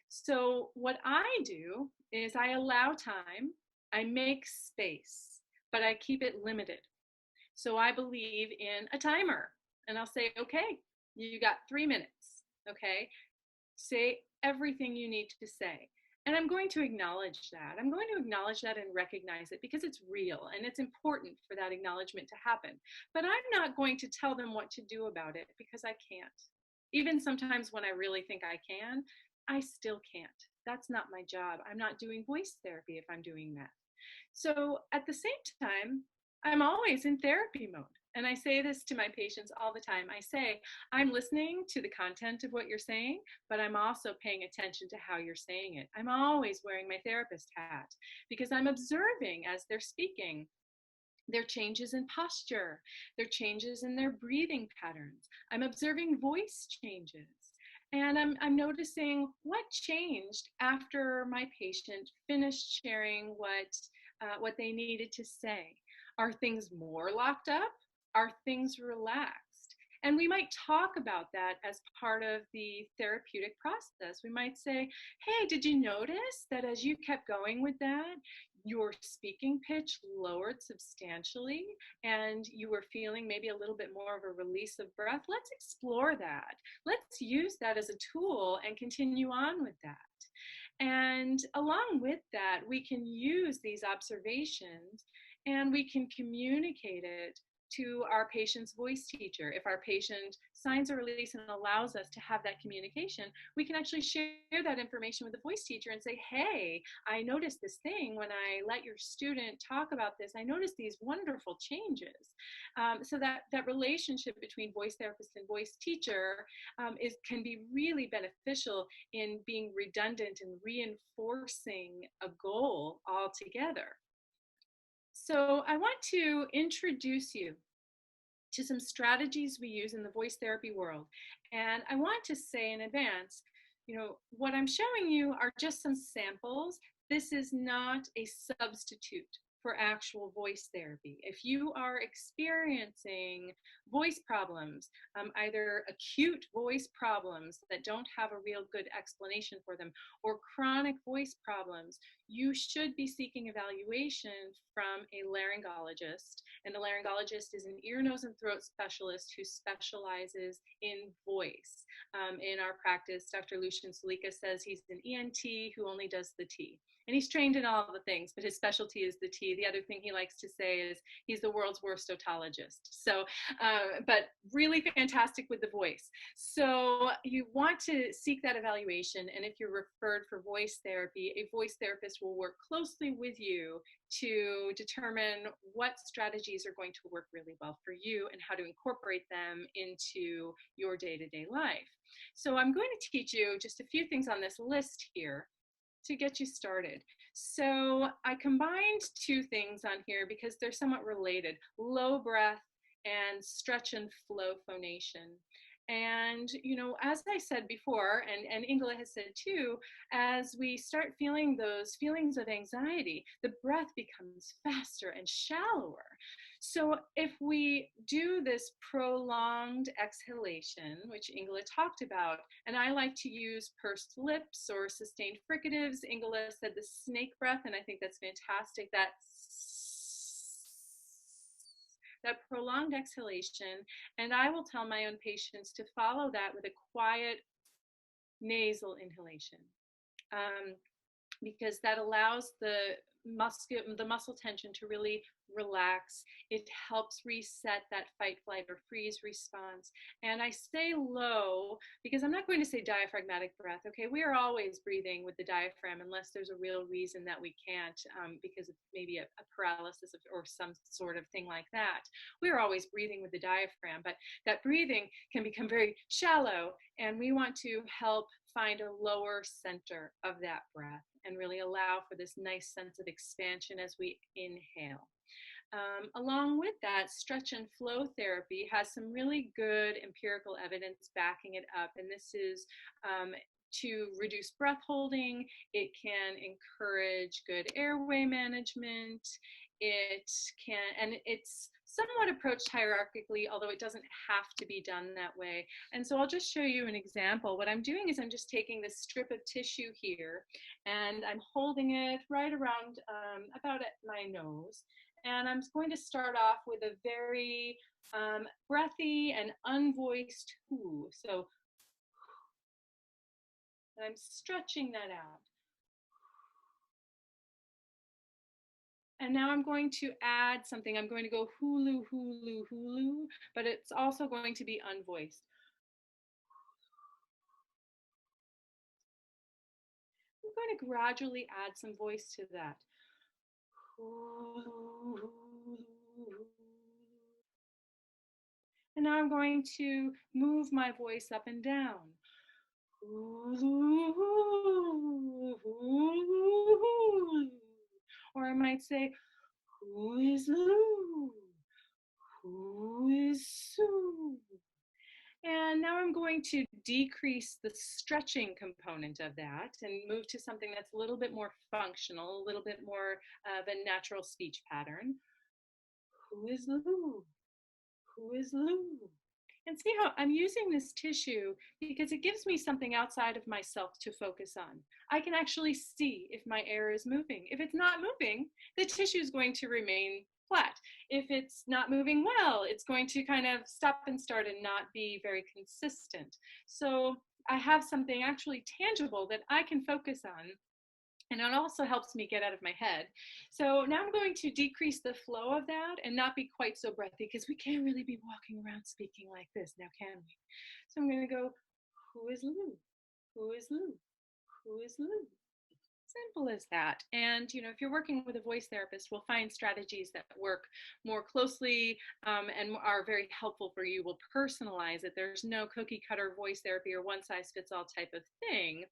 So what I do is I allow time, I make space, but I keep it limited. So I believe in a timer, and I'll say, okay, you got 3 minutes, okay? Say everything you need to say. And I'm going to acknowledge that. I'm going to acknowledge that and recognize it because it's real and it's important for that acknowledgement to happen. But I'm not going to tell them what to do about it because I can't. Even sometimes when I really think I can, I still can't. That's not my job. I'm not doing voice therapy if I'm doing that. So at the same time, I'm always in therapy mode. And I say this to my patients all the time. I say, I'm listening to the content of what you're saying, but I'm also paying attention to how you're saying it. I'm always wearing my therapist hat because I'm observing as they're speaking their changes in posture, their changes in their breathing patterns. I'm observing voice changes. And I'm noticing what changed after my patient finished sharing what they needed to say. Are things more locked up? Are things relaxed? And we might talk about that as part of the therapeutic process. We might say, hey, did you notice that as you kept going with that, your speaking pitch lowered substantially and you were feeling maybe a little bit more of a release of breath? Let's explore that. Let's use that as a tool and continue on with that. And along with that, we can use these observations and we can communicate it to our patient's voice teacher. If our patient signs a release and allows us to have that communication, we can actually share that information with the voice teacher and say, hey, I noticed this thing when I let your student talk about this. I noticed these wonderful changes. So that relationship between voice therapist and voice teacher can be really beneficial in being redundant and reinforcing a goal altogether. So I want to introduce you to some strategies we use in the voice therapy world. And I want to say in advance, what I'm showing you are just some samples. This is not a substitute for actual voice therapy. If you are experiencing voice problems, either acute voice problems that don't have a real good explanation for them, or chronic voice problems, you should be seeking evaluation from a laryngologist. And a laryngologist is an ear, nose, and throat specialist who specializes in voice. In our practice, Dr. Lucian Salika says he's an ENT who only does the T. And he's trained in all the things, but his specialty is the T. The other thing he likes to say is he's the world's worst otologist. So, but really fantastic with the voice. So you want to seek that evaluation. And if you're referred for voice therapy, a voice therapist will work closely with you to determine what strategies are going to work really well for you and how to incorporate them into your day-to-day life. So I'm going to teach you just a few things on this list here to get you started. So I combined two things on here because they're somewhat related: low breath and stretch and flow phonation. And, as I said before, and Ingela has said too, as we start feeling those feelings of anxiety, the breath becomes faster and shallower. So if we do this prolonged exhalation, which Ingela talked about, and I like to use pursed lips or sustained fricatives. Ingela said the snake breath, and I think that's fantastic. That prolonged exhalation, and I will tell my own patients to follow that with a quiet nasal inhalation, because that allows the muscle tension to really relax. It helps reset that fight, flight, or freeze response. And I say low because I'm not going to say diaphragmatic breath. Okay, we are always breathing with the diaphragm unless there's a real reason that we can't, because of maybe a paralysis or some sort of thing like that. We're always breathing with the diaphragm, but that breathing can become very shallow, and we want to help find a lower center of that breath and really allow for this nice sense of expansion as we inhale. Along with that, stretch and flow therapy has some really good empirical evidence backing it up. And this is to reduce breath holding. It can encourage good airway management. And it's somewhat approached hierarchically, although it doesn't have to be done that way. And so I'll just show you an example. What I'm doing is I'm just taking this strip of tissue here and I'm holding it right around about at my nose. And I'm going to start off with a very breathy and unvoiced whoo. So I'm stretching that out. And now I'm going to add something. I'm going to go hulu, hulu, hulu, but it's also going to be unvoiced. I'm going to gradually add some voice to that. And now I'm going to move my voice up and down. Or I might say, who is Lou? Who is Sue? And now I'm going to decrease the stretching component of that and move to something that's a little bit more functional, a little bit more of a natural speech pattern. Who is Lou? Who is Lou? And see how I'm using this tissue because it gives me something outside of myself to focus on. I can actually see if my air is moving. If it's not moving, the tissue is going to remain flat. If it's not moving well, it's going to kind of stop and start and not be very consistent. So I have something actually tangible that I can focus on. And it also helps me get out of my head. So now I'm going to decrease the flow of that and not be quite so breathy because we can't really be walking around speaking like this now, can we? So I'm going to go, who is Lou? Who is Lou? Who is Lou? Simple as that. And you know, if you're working with a voice therapist, we'll find strategies that work more closely and are very helpful for you. We'll personalize it. There's no cookie cutter voice therapy or one size fits all type of thing.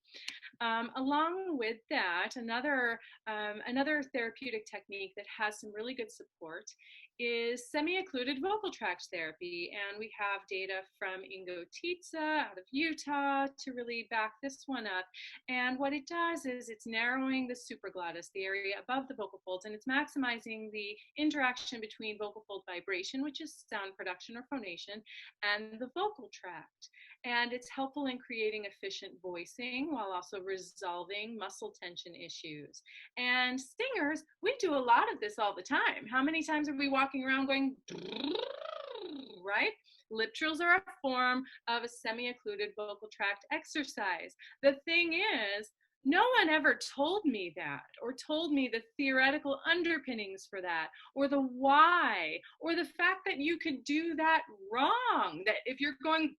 Along with that, another therapeutic technique that has some really good support is semi-occluded vocal tract therapy. And we have data from Ingela out of Utah to really back this one up. And what it does is it's narrowing the supraglottis, the area above the vocal folds, and it's maximizing the interaction between vocal fold vibration, which is sound production or phonation, and the vocal tract. And it's helpful in creating efficient voicing while also resolving muscle tension issues. And singers, we do a lot of this all the time. How many times are we walking around going, right? Lip trills are a form of a semi-occluded vocal tract exercise. The thing is, no one ever told me that, or told me the theoretical underpinnings for that, or the why, or the fact that you could do that wrong, that if you're going,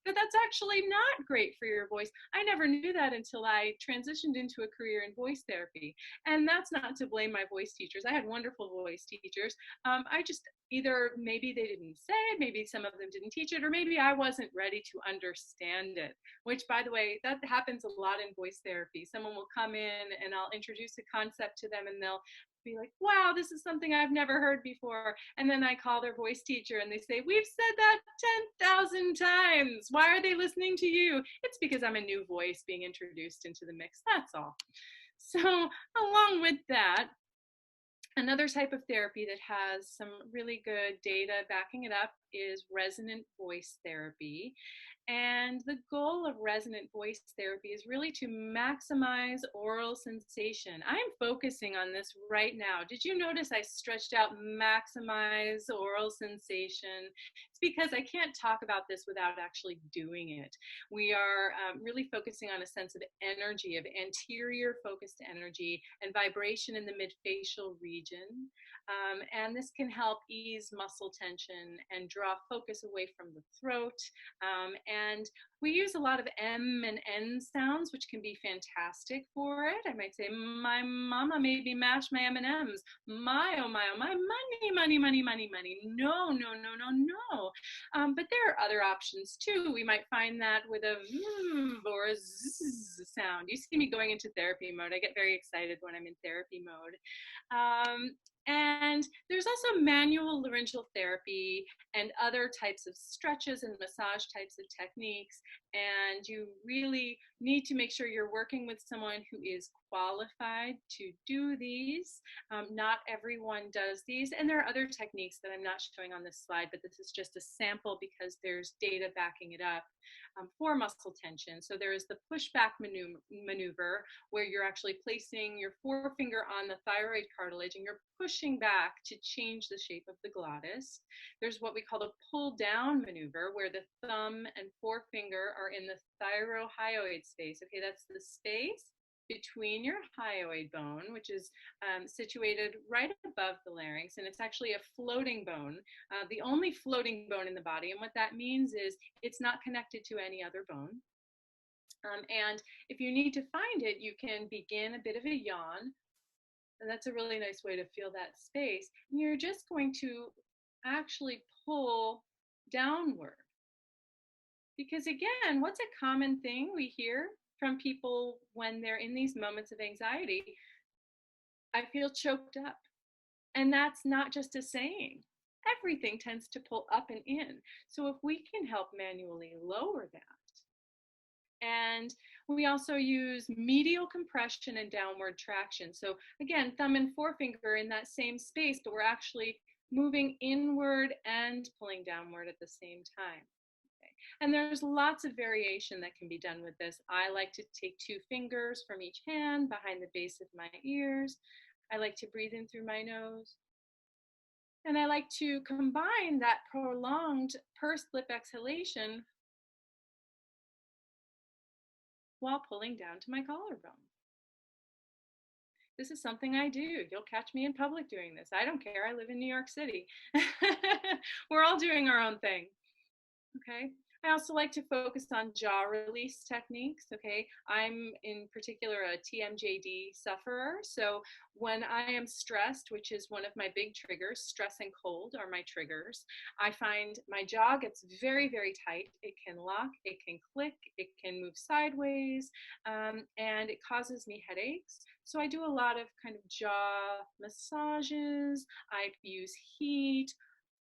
that's actually not great for your voice. I never knew that until I transitioned into a career in voice therapy. And that's not to blame my voice teachers. I had wonderful voice teachers. I just either maybe they didn't say it, maybe some of them didn't teach it, or maybe I wasn't ready to understand it, which, by the way, that happens a lot in voice therapy. Someone will come in and I'll introduce a concept to them and they'll be like, wow, this is something I've never heard before. And then I call their voice teacher and they say, we've said that 10,000 times. Why are they listening to you? It's because I'm a new voice being introduced into the mix. That's all. So along with that, another type of therapy that has some really good data backing it up is resonant voice therapy. And the goal of resonant voice therapy is really to maximize oral sensation. I'm focusing on this right now. Did you notice I stretched out maximize oral sensation? It's because I can't talk about this without actually doing it. We are really focusing on a sense of energy, of anterior focused energy and vibration in the midfacial region. And this can help ease muscle tension and draw focus away from the throat And we use a lot of M and N sounds, which can be fantastic for it. I might say, my mama made me mash my M&Ms. My, oh my, money, money, money, money, money. No, no, no, no, no. But there are other options too. We might find that with a or a zzz sound. You see me going into therapy mode. I get very excited when I'm in therapy mode. And there's also manual laryngeal therapy and other types of stretches and massage types of techniques. And you really need to make sure you're working with someone who is qualified to do these. Not everyone does these. And there are other techniques that I'm not showing on this slide, but this is just a sample because there's data backing it up for muscle tension. So there is the pushback maneuver where you're actually placing your forefinger on the thyroid cartilage and you're pushing back to change the shape of the glottis. There's what we call the pull down maneuver where the thumb and forefinger are in the thyrohyoid space. Okay, that's the space between your hyoid bone, which is situated right above the larynx, and it's actually a floating bone, the only floating bone in the body. And what that means is it's not connected to any other bone. And if you need to find it, you can begin a bit of a yawn, and that's a really nice way to feel that space. And you're just going to actually pull downward. Because again, what's a common thing we hear from people when they're in these moments of anxiety? I feel choked up. And that's not just a saying. Everything tends to pull up and in. So if we can help manually lower that. And we also use medial compression and downward traction. So again, thumb and forefinger in that same space, but we're actually moving inward and pulling downward at the same time. And there's lots of variation that can be done with this. I like to take 2 fingers from each hand behind the base of my ears. I like to breathe in through my nose. And I like to combine that prolonged pursed lip exhalation while pulling down to my collarbone. This is something I do. You'll catch me in public doing this. I don't care. I live in New York City. We're all doing our own thing. Okay. I also like to focus on jaw release techniques, okay? I'm in particular a TMJD sufferer, so when I am stressed, which is one of my big triggers, stress and cold are my triggers, I find my jaw gets very, very tight. It can lock, it can click, it can move sideways, and it causes me headaches. So I do a lot of kind of jaw massages, I use heat,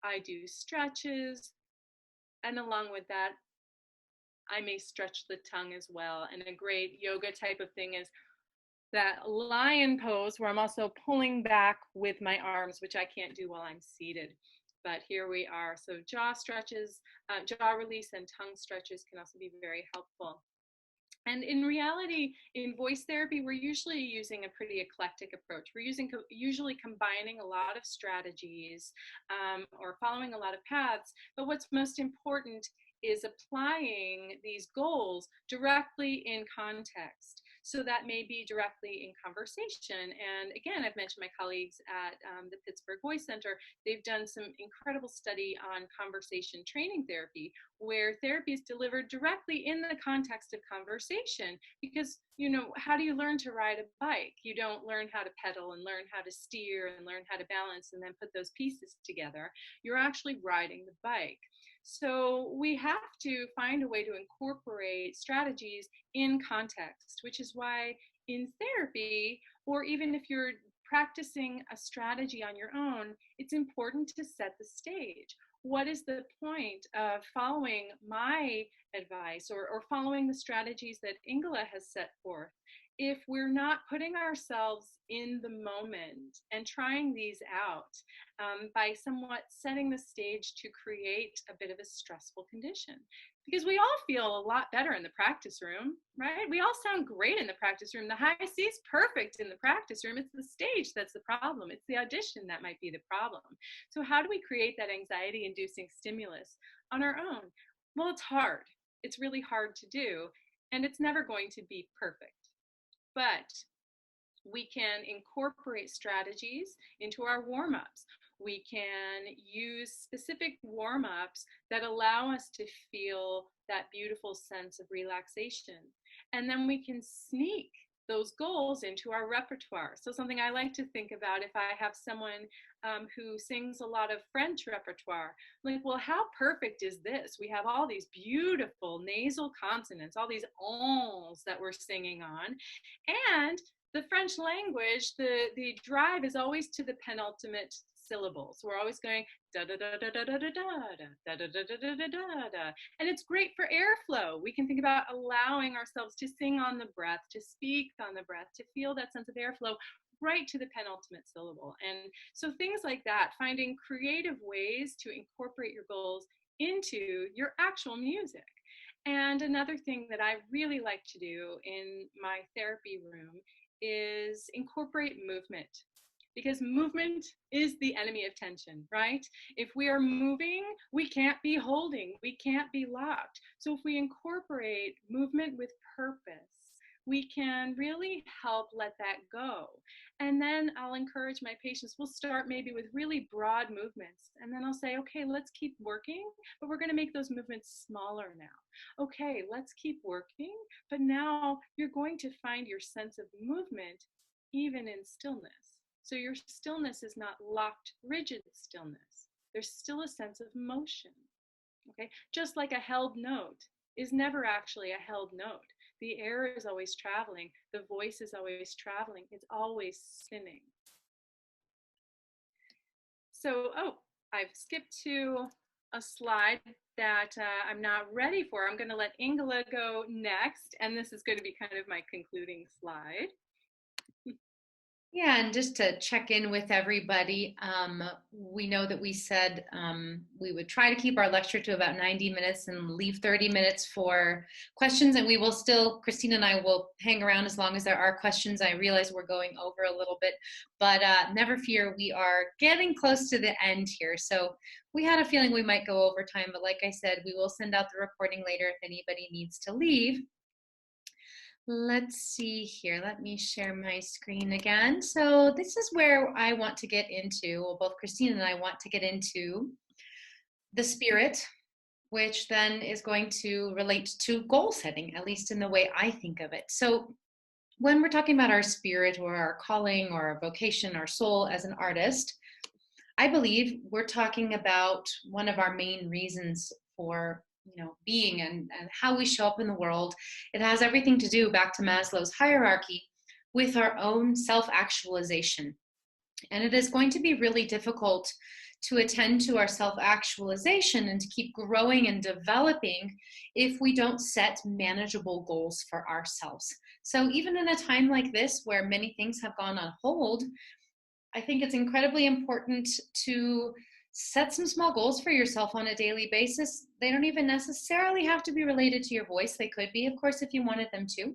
I do stretches, and along with that, I may stretch the tongue as well. And a great yoga type of thing is that lion pose where I'm also pulling back with my arms, which I can't do while I'm seated. But here we are. So jaw stretches, jaw release and tongue stretches can also be very helpful. And in reality, in voice therapy, we're usually using a pretty eclectic approach. We're usually combining a lot of strategies or following a lot of paths. But what's most important is applying these goals directly in context. So that may be directly in conversation. And again, I've mentioned my colleagues at the Pittsburgh Voice Center. They've done some incredible study on conversation training therapy, where therapy is delivered directly in the context of conversation. Because, you know, how do you learn to ride a bike? You don't learn how to pedal and learn how to steer and learn how to balance and then put those pieces together. You're actually riding the bike. So we have to find a way to incorporate strategies in context, which is why in therapy, or even if you're practicing a strategy on your own, it's important to set the stage. What is the point of following my advice or following the strategies that Ingela has set forth if we're not putting ourselves in the moment and trying these out by somewhat setting the stage to create a bit of a stressful condition? Because we all feel a lot better in the practice room, right? We all sound great in the practice room. The high C is perfect in the practice room. It's the stage that's the problem. It's the audition that might be the problem. So how do we create that anxiety-inducing stimulus on our own? Well, it's hard. It's really hard to do, and it's never going to be perfect. But we can incorporate strategies into our warm-ups. We can use specific warm-ups that allow us to feel that beautiful sense of relaxation. And then we can sneak those goals into our repertoire. So something I like to think about, if I have someone who sings a lot of French repertoire, like, well, how perfect is this? We have all these beautiful nasal consonants, all these ons that we're singing on. And the French language, the drive is always to the penultimate syllables. We're always going da da da da da da da da da da da da da da da, and it's great for airflow. We can think about allowing ourselves to sing on the breath, to speak on the breath, to feel that sense of airflow right to the penultimate syllable. And so things like that, finding creative ways to incorporate your goals into your actual music. And another thing that I really like to do in my therapy room is incorporate movement, because movement is the enemy of tension, right? If we are moving, we can't be holding, we can't be locked. So if we incorporate movement with purpose, we can really help let that go. And then I'll encourage my patients, we'll start maybe with really broad movements. And then I'll say, okay, let's keep working, but we're gonna make those movements smaller now. Okay, let's keep working, but now you're going to find your sense of movement even in stillness. So your stillness is not locked, rigid stillness. There's still a sense of motion, okay? Just like a held note is never actually a held note. The air is always traveling. The voice is always traveling. It's always spinning. So, I've skipped to a slide that I'm not ready for. I'm going to let Ingela go next, and this is going to be kind of my concluding slide. Yeah, and just to check in with everybody, we know that we said we would try to keep our lecture to about 90 minutes and leave 30 minutes for questions, and we will still, Christine and I will hang around as long as there are questions. I realize we're going over a little bit, but never fear, we are getting close to the end here. So we had a feeling we might go over time, but like I said, we will send out the recording later if anybody needs to leave. Let's see here. Let me share my screen again. So this is where I want to get into, well, both Christine and I want to get into the spirit, which then is going to relate to goal setting, at least in the way I think of it. So when we're talking about our spirit or our calling or our vocation, our soul as an artist, I believe we're talking about one of our main reasons for being and how we show up in the world. It has everything to do, back to Maslow's hierarchy, with our own self-actualization. And it is going to be really difficult to attend to our self-actualization and to keep growing and developing if we don't set manageable goals for ourselves. So even in a time like this where many things have gone on hold, I think it's incredibly important to set some small goals for yourself on a daily basis. They don't even necessarily have to be related to your voice. They could be, of course, if you wanted them to.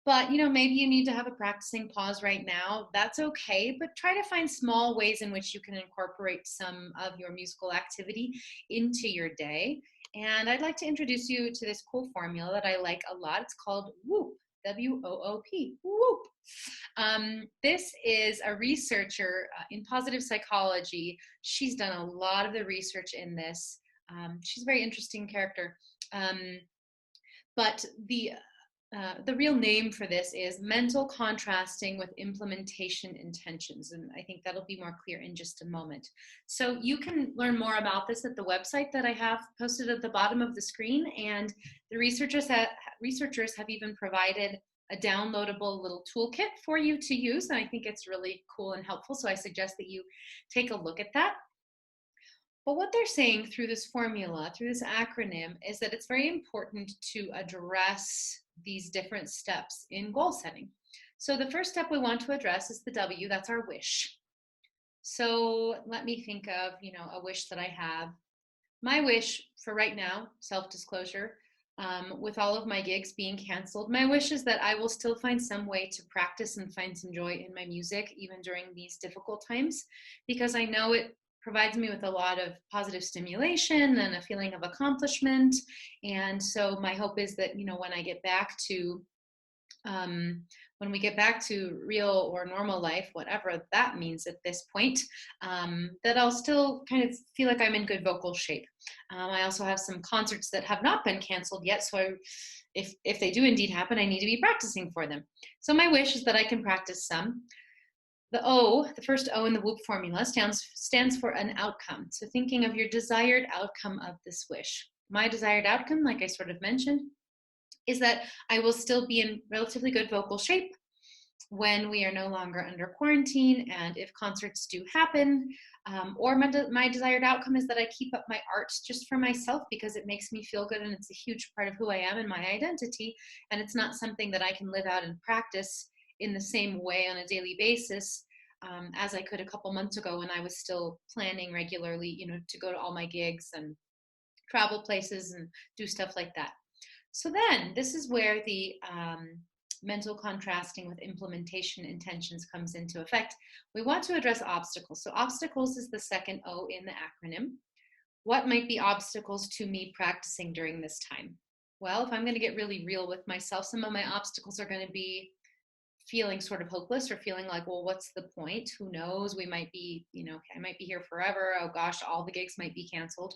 But, maybe you need to have a practicing pause right now. That's okay, but try to find small ways in which you can incorporate some of your musical activity into your day. And I'd like to introduce you to this cool formula that I like a lot. It's called WOOP. W-O-O-P, whoop. This is a researcher in positive psychology. She's done a lot of the research in this. She's a very interesting character. But the real name for this is mental contrasting with implementation intentions. And I think that'll be more clear in just a moment. So you can learn more about this at the website that I have posted at the bottom of the screen. And the researchers have even provided a downloadable little toolkit for you to use. And I think it's really cool and helpful. So I suggest that you take a look at that. But what they're saying through this formula, through this acronym, is that it's very important to address these different steps in goal setting. So the first step we want to address is the W, that's our wish. So let me think of, a wish that I have. My wish for right now, self-disclosure, with all of my gigs being canceled, my wish is that I will still find some way to practice and find some joy in my music, even during these difficult times, because I know it provides me with a lot of positive stimulation and a feeling of accomplishment. And so my hope is that, when I get back to when we get back to real or normal life, whatever that means at this point, that I'll still kind of feel like I'm in good vocal shape. I also have some concerts that have not been canceled yet, so if they do indeed happen, I need to be practicing for them. So my wish is that I can practice some. The O, the first O in the WHOOP formula, stands for an outcome. So thinking of your desired outcome of this wish. My desired outcome, like I sort of mentioned, is that I will still be in relatively good vocal shape when we are no longer under quarantine and if concerts do happen. Or my desired outcome is that I keep up my art just for myself because it makes me feel good and it's a huge part of who I am and my identity. And it's not something that I can live out and practice in the same way on a daily basis as I could a couple months ago when I was still planning regularly, to go to all my gigs and travel places and do stuff like that. So then this is where the mental contrasting with implementation intentions comes into effect. We want to address obstacles. So obstacles is the second O in the acronym. What might be obstacles to me practicing during this time? Well, if I'm going to get really real with myself, some of my obstacles are going to be feeling sort of hopeless or feeling like, well, what's the point? Who knows? We might be, I might be here forever. Oh gosh, all the gigs might be canceled.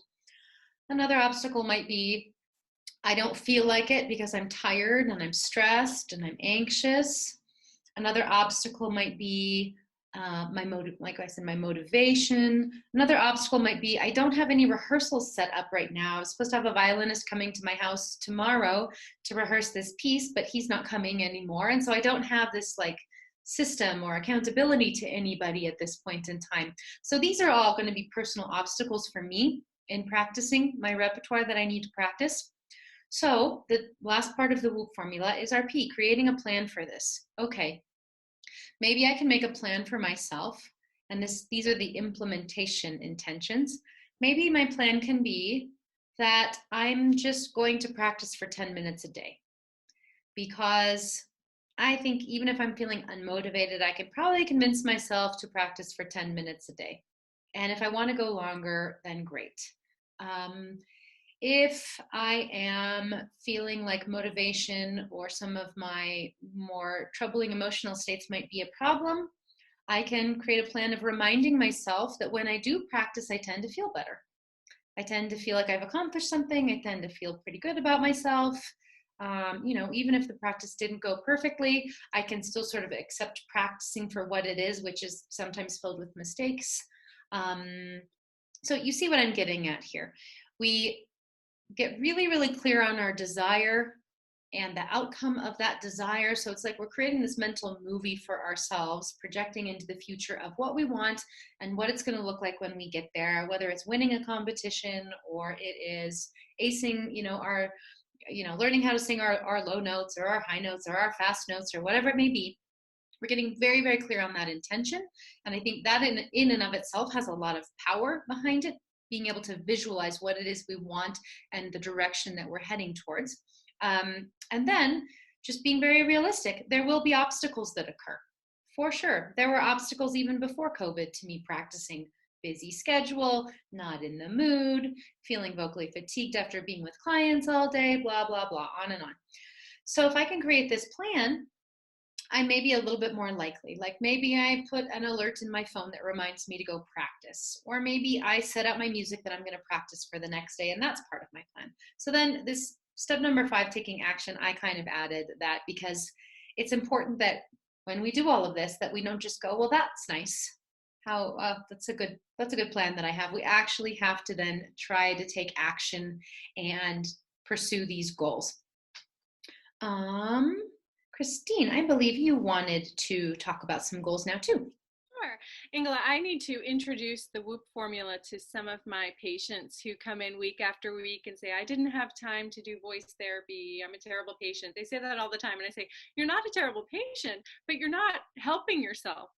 Another obstacle might be I don't feel like it because I'm tired and I'm stressed and I'm anxious. Another obstacle might be my motivation. Another obstacle might be I don't have any rehearsals set up right now. I was supposed to have a violinist coming to my house tomorrow to rehearse this piece, but he's not coming anymore. And so I don't have this system or accountability to anybody at this point in time. So these are all going to be personal obstacles for me in practicing my repertoire that I need to practice. So the last part of the WHOOP formula is our P, creating a plan for this. Okay, maybe I can make a plan for myself, and these are the implementation intentions. Maybe my plan can be that I'm just going to practice for 10 minutes a day, because I think even if I'm feeling unmotivated, I can probably convince myself to practice for 10 minutes a day. And if I want to go longer, then great. If I am feeling like motivation or some of my more troubling emotional states might be a problem, I can create a plan of reminding myself that when I do practice, I tend to feel better. I tend to feel like I've accomplished something. I tend to feel pretty good about myself. Even if the practice didn't go perfectly, I can still sort of accept practicing for what it is, which is sometimes filled with mistakes. So you see what I'm getting at here. We get really, really clear on our desire and the outcome of that desire. So it's like we're creating this mental movie for ourselves, projecting into the future of what we want and what it's going to look like when we get there, whether it's winning a competition or it is acing, our, learning how to sing our low notes or our high notes or our fast notes or whatever it may be. We're getting very, very clear on that intention. And I think that in and of itself has a lot of power behind it, being able to visualize what it is we want and the direction that we're heading towards. And then just being very realistic, there will be obstacles that occur. For sure. There were obstacles even before COVID to me practicing. Busy schedule, not in the mood, feeling vocally fatigued after being with clients all day, blah, blah, blah, on and on. So if I can create this plan, I may be a little bit more likely. Like maybe I put an alert in my phone that reminds me to go practice. Or maybe I set up my music that I'm going to practice for the next day, and that's part of my plan. So then this step number 5, taking action, I kind of added that because it's important that when we do all of this, that we don't just go, well, that's nice. That's a good plan that I have. We actually have to then try to take action and pursue these goals. Christine, I believe you wanted to talk about some goals now too. Sure. Ingela, I need to introduce the WHOOP formula to some of my patients who come in week after week and say, I didn't have time to do voice therapy. I'm a terrible patient. They say that all the time. And I say, you're not a terrible patient, but you're not helping yourself.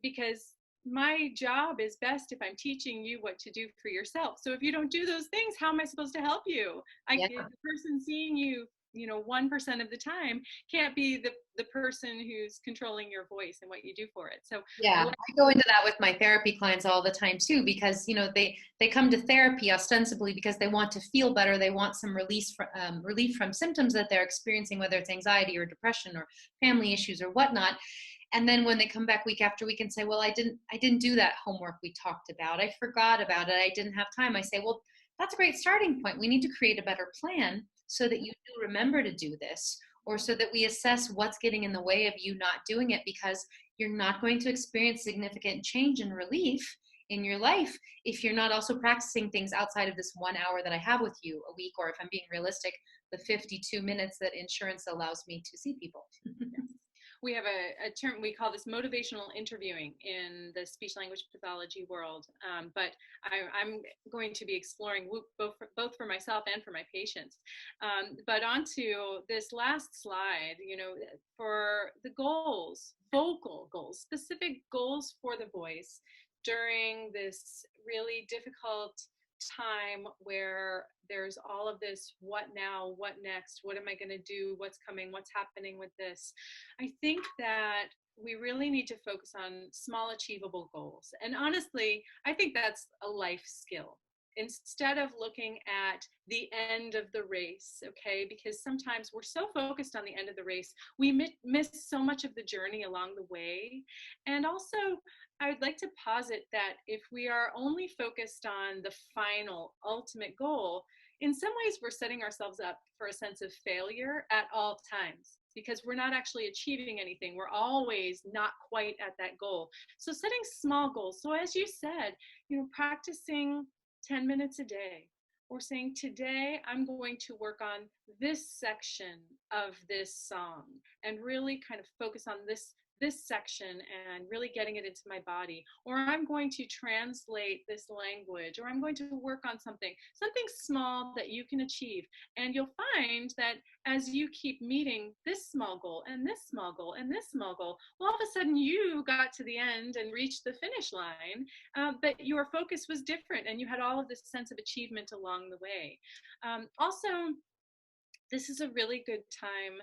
Because my job is best if I'm teaching you what to do for yourself. So if you don't do those things, how am I supposed to help you? The person seeing you 1% of the time can't be the person who's controlling your voice and what you do for it. So Yeah, I go into that with my therapy clients all the time too, because they come to therapy ostensibly because they want to feel better. They want some relief from symptoms that they're experiencing, whether it's anxiety or depression or family issues or whatnot. And then when they come back week after week and say, well, I didn't do that homework we talked about. I forgot about it. I didn't have time. I say, well, that's a great starting point. We need to create a better plan so that you do remember to do this, or so that we assess what's getting in the way of you not doing it, because you're not going to experience significant change and relief in your life if you're not also practicing things outside of this 1 hour that I have with you a week, or if I'm being realistic, the 52 minutes that insurance allows me to see people. We have a term, we call this motivational interviewing in the speech language pathology world. But I'm going to be exploring both for myself and for my patients. But onto this last slide, for the goals, vocal goals, specific goals for the voice during this really difficult time where there's all of this, what now, what next, what am I going to do, what's coming, what's happening with this. I think that we really need to focus on small achievable goals. And honestly, I think that's a life skill. Instead of looking at the end of the race, okay, because sometimes we're so focused on the end of the race, we miss so much of the journey along the way. And also, I would like to posit that if we are only focused on the final, ultimate goal, in some ways we're setting ourselves up for a sense of failure at all times, because we're not actually achieving anything. We're always not quite at that goal. So setting small goals. So as you said, practicing 10 minutes a day, or saying, today I'm going to work on this section of this song and really kind of focus on this section and really getting it into my body, or I'm going to translate this language, or I'm going to work on something small that you can achieve. And you'll find that as you keep meeting this small goal and this small goal and this small goal, well, all of a sudden you got to the end and reached the finish line, but your focus was different and you had all of this sense of achievement along the way. Also, this is a really good time,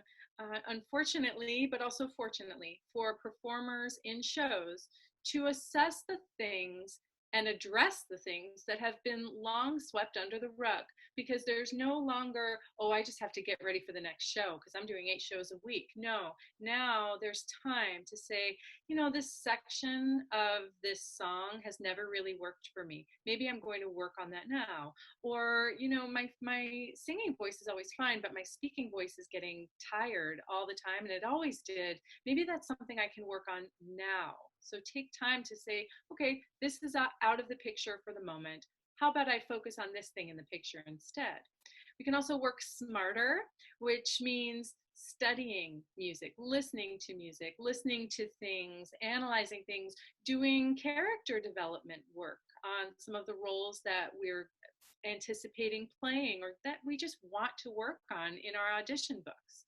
unfortunately, but also fortunately, for performers in shows to assess the things and address the things that have been long swept under the rug, because there's no longer, oh, I just have to get ready for the next show because I'm doing 8 shows a week. No, now there's time to say, this section of this song has never really worked for me. Maybe I'm going to work on that now. Or, my singing voice is always fine, but my speaking voice is getting tired all the time, and it always did. Maybe that's something I can work on now. So take time to say, okay, this is out of the picture for the moment. How about I focus on this thing in the picture instead? We can also work smarter, which means studying music, listening to things, analyzing things, doing character development work on some of the roles that we're anticipating playing or that we just want to work on in our audition books.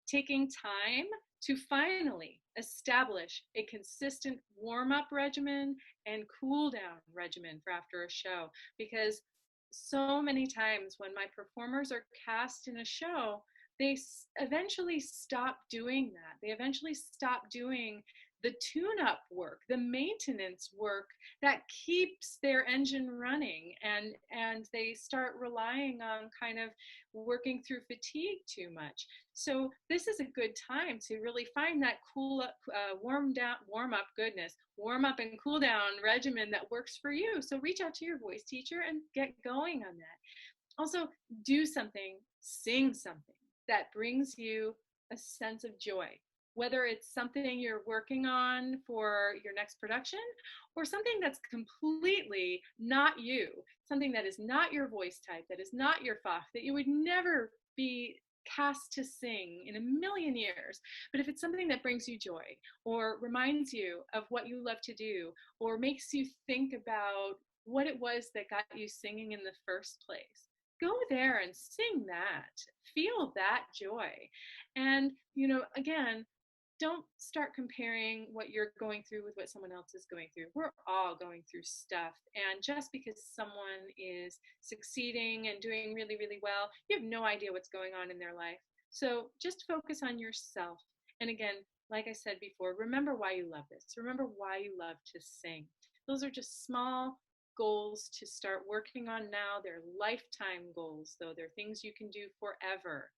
Taking time to finally establish a consistent warm-up regimen and cool-down regimen for after a show, because so many times when my performers are cast in a show, they eventually stop doing that. They eventually stop doing the tune-up work, the maintenance work that keeps their engine running, and they start relying on kind of working through fatigue too much. So this is a good time to really find that warm up and cool down regimen that works for you. So reach out to your voice teacher and get going on that. Also, do something, sing something that brings you a sense of joy, whether it's something you're working on for your next production or something that's completely not you, something that is not your voice type, that is not your fach, that you would never be cast to sing in a million years. But if it's something that brings you joy or reminds you of what you love to do or makes you think about what it was that got you singing in the first place, go there and sing that, feel that joy. And, again, don't start comparing what you're going through with what someone else is going through. We're all going through stuff. And just because someone is succeeding and doing really, really well, you have no idea what's going on in their life. So just focus on yourself. And again, like I said before, remember why you love this. Remember why you love to sing. Those are just small goals to start working on now. They're lifetime goals, though. They're things you can do forever.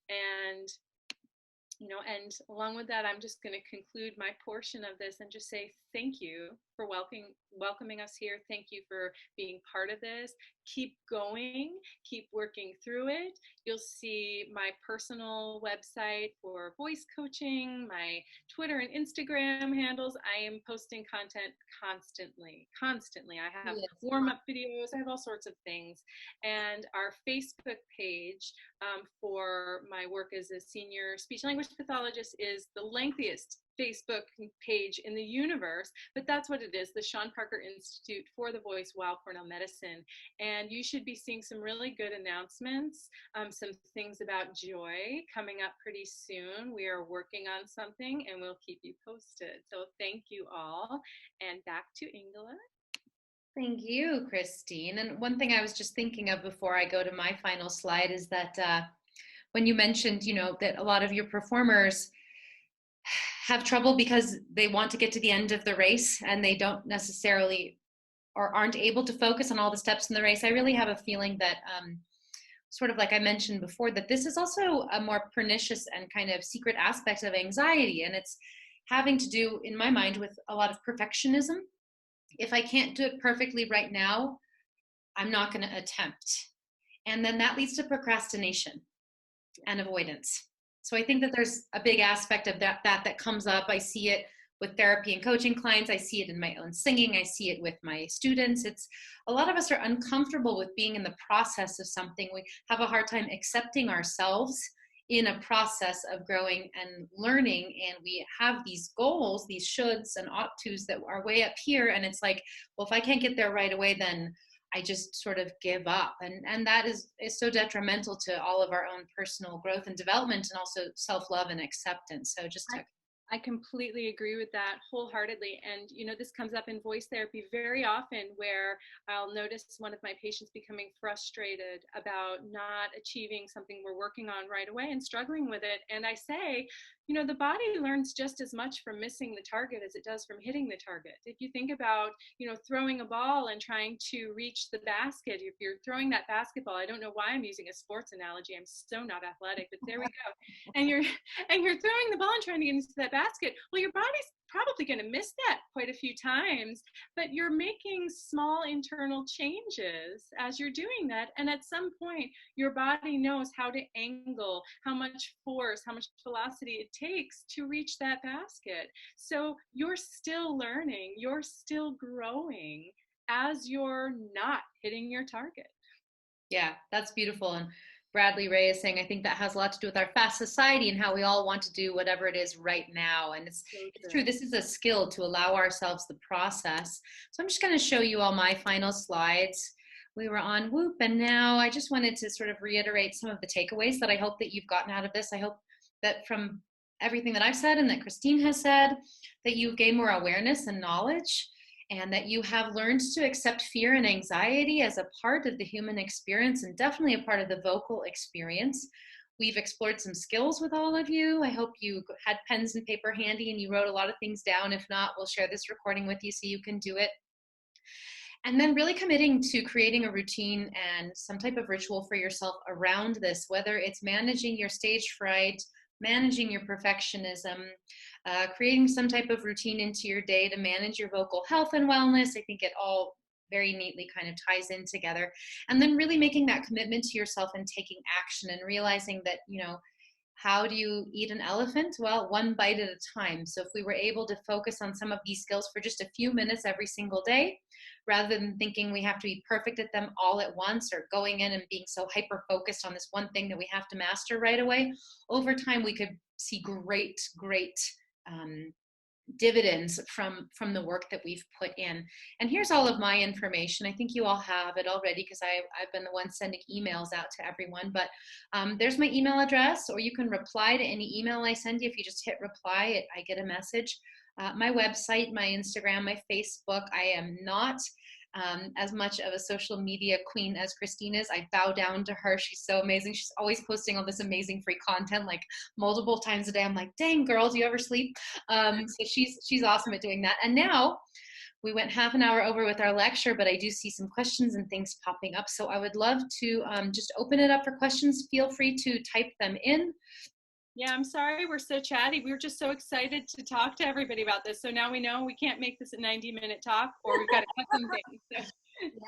And and along with that, I'm just going to conclude my portion of this and just say thank you for welcoming us here. Thank you for being part of this. Keep going, keep working through it. You'll see my personal website for voice coaching, my Twitter and Instagram handles. I am posting content constantly. I have warm-up videos. I have all sorts of things. And our Facebook page for my work as a senior speech language pathologist is the lengthiest Facebook page in the universe, but that's what it is, the Sean Parker Institute for the Voice while Cornell Medicine. And you should be seeing some really good announcements, some things about joy coming up pretty soon. We are working on something and we'll keep you posted. So thank you all, and back to Ingela. Thank you, Christine. And one thing I was just thinking of before I go to my final slide is that when you mentioned, that a lot of your performers have trouble because they want to get to the end of the race and they don't necessarily or aren't able to focus on all the steps in the race. I really have a feeling that sort of like I mentioned before, that this is also a more pernicious and kind of secret aspect of anxiety. And it's having to do, in my mind, with a lot of perfectionism. If I can't do it perfectly right now, I'm not going to attempt. And then that leads to procrastination and avoidance. So I think that there's a big aspect of that comes up. I see it with therapy and coaching clients. I see it in my own singing. I see it with my students. It's a lot of us are uncomfortable with being in the process of something. We have a hard time accepting ourselves in a process of growing and learning, and we have these goals, these shoulds and ought tos that are way up here, and it's like, well, if I can't get there right away, then I just sort of give up, and that is so detrimental to all of our own personal growth and development, and also self-love and acceptance. So just to I completely agree with that wholeheartedly. And, this comes up in voice therapy very often, where I'll notice one of my patients becoming frustrated about not achieving something we're working on right away and struggling with it. And I say, the body learns just as much from missing the target as it does from hitting the target. If you think about, throwing a ball and trying to reach the basket, if you're throwing that basketball, I don't know why I'm using a sports analogy. I'm so not athletic, but there we go. And you're throwing the ball and trying to get into that basket. Well, your body's probably going to miss that quite a few times, but you're making small internal changes as you're doing that. And at some point, your body knows how to angle, how much force, how much velocity it takes to reach that basket. So you're still learning, you're still growing as you're not hitting your target. Yeah, that's beautiful. And Bradley Ray is saying, I think that has a lot to do with our fast society and how we all want to do whatever it is right now. And it's true. This is a skill to allow ourselves the process. So I'm just going to show you all my final slides. We were on Whoop, and now I just wanted to sort of reiterate some of the takeaways that I hope that you've gotten out of this. I hope that from everything that I've said and that Christine has said, that you've gained more awareness and knowledge, and that you have learned to accept fear and anxiety as a part of the human experience and definitely a part of the vocal experience. We've explored some skills with all of you. I hope you had pens and paper handy and you wrote a lot of things down. If not, we'll share this recording with you so you can do it. And then really committing to creating a routine and some type of ritual for yourself around this, whether it's managing your stage fright, managing your perfectionism, creating some type of routine into your day to manage your vocal health and wellness. I think it all very neatly kind of ties in together. And then really making that commitment to yourself and taking action and realizing that, how do you eat an elephant? Well, one bite at a time. So if we were able to focus on some of these skills for just a few minutes every single day, rather than thinking we have to be perfect at them all at once or going in and being so hyper-focused on this one thing that we have to master right away, over time we could see great dividends from the work that we've put in. And here's all of my information. I think you all have it already because I've been the one sending emails out to everyone, but there's my email address, or you can reply to any email I send you. If you just hit reply, I get a message. My website, my Instagram, my Facebook. I am not as much of a social media queen as Christine is. I bow down to her. She's so amazing. She's always posting all this amazing free content, like multiple times a day. I'm like, dang, girl, do you ever sleep? So she's awesome at doing that. And now we went half an hour over with our lecture, but I do see some questions and things popping up. So I would love to just open it up for questions. Feel free to type them in. Yeah, I'm sorry we're so chatty. We were just so excited to talk to everybody about this. So now we know we can't make this a 90-minute talk, or we've got to cut some things. So,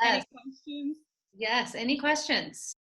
Yes. any questions? Yes. Any questions?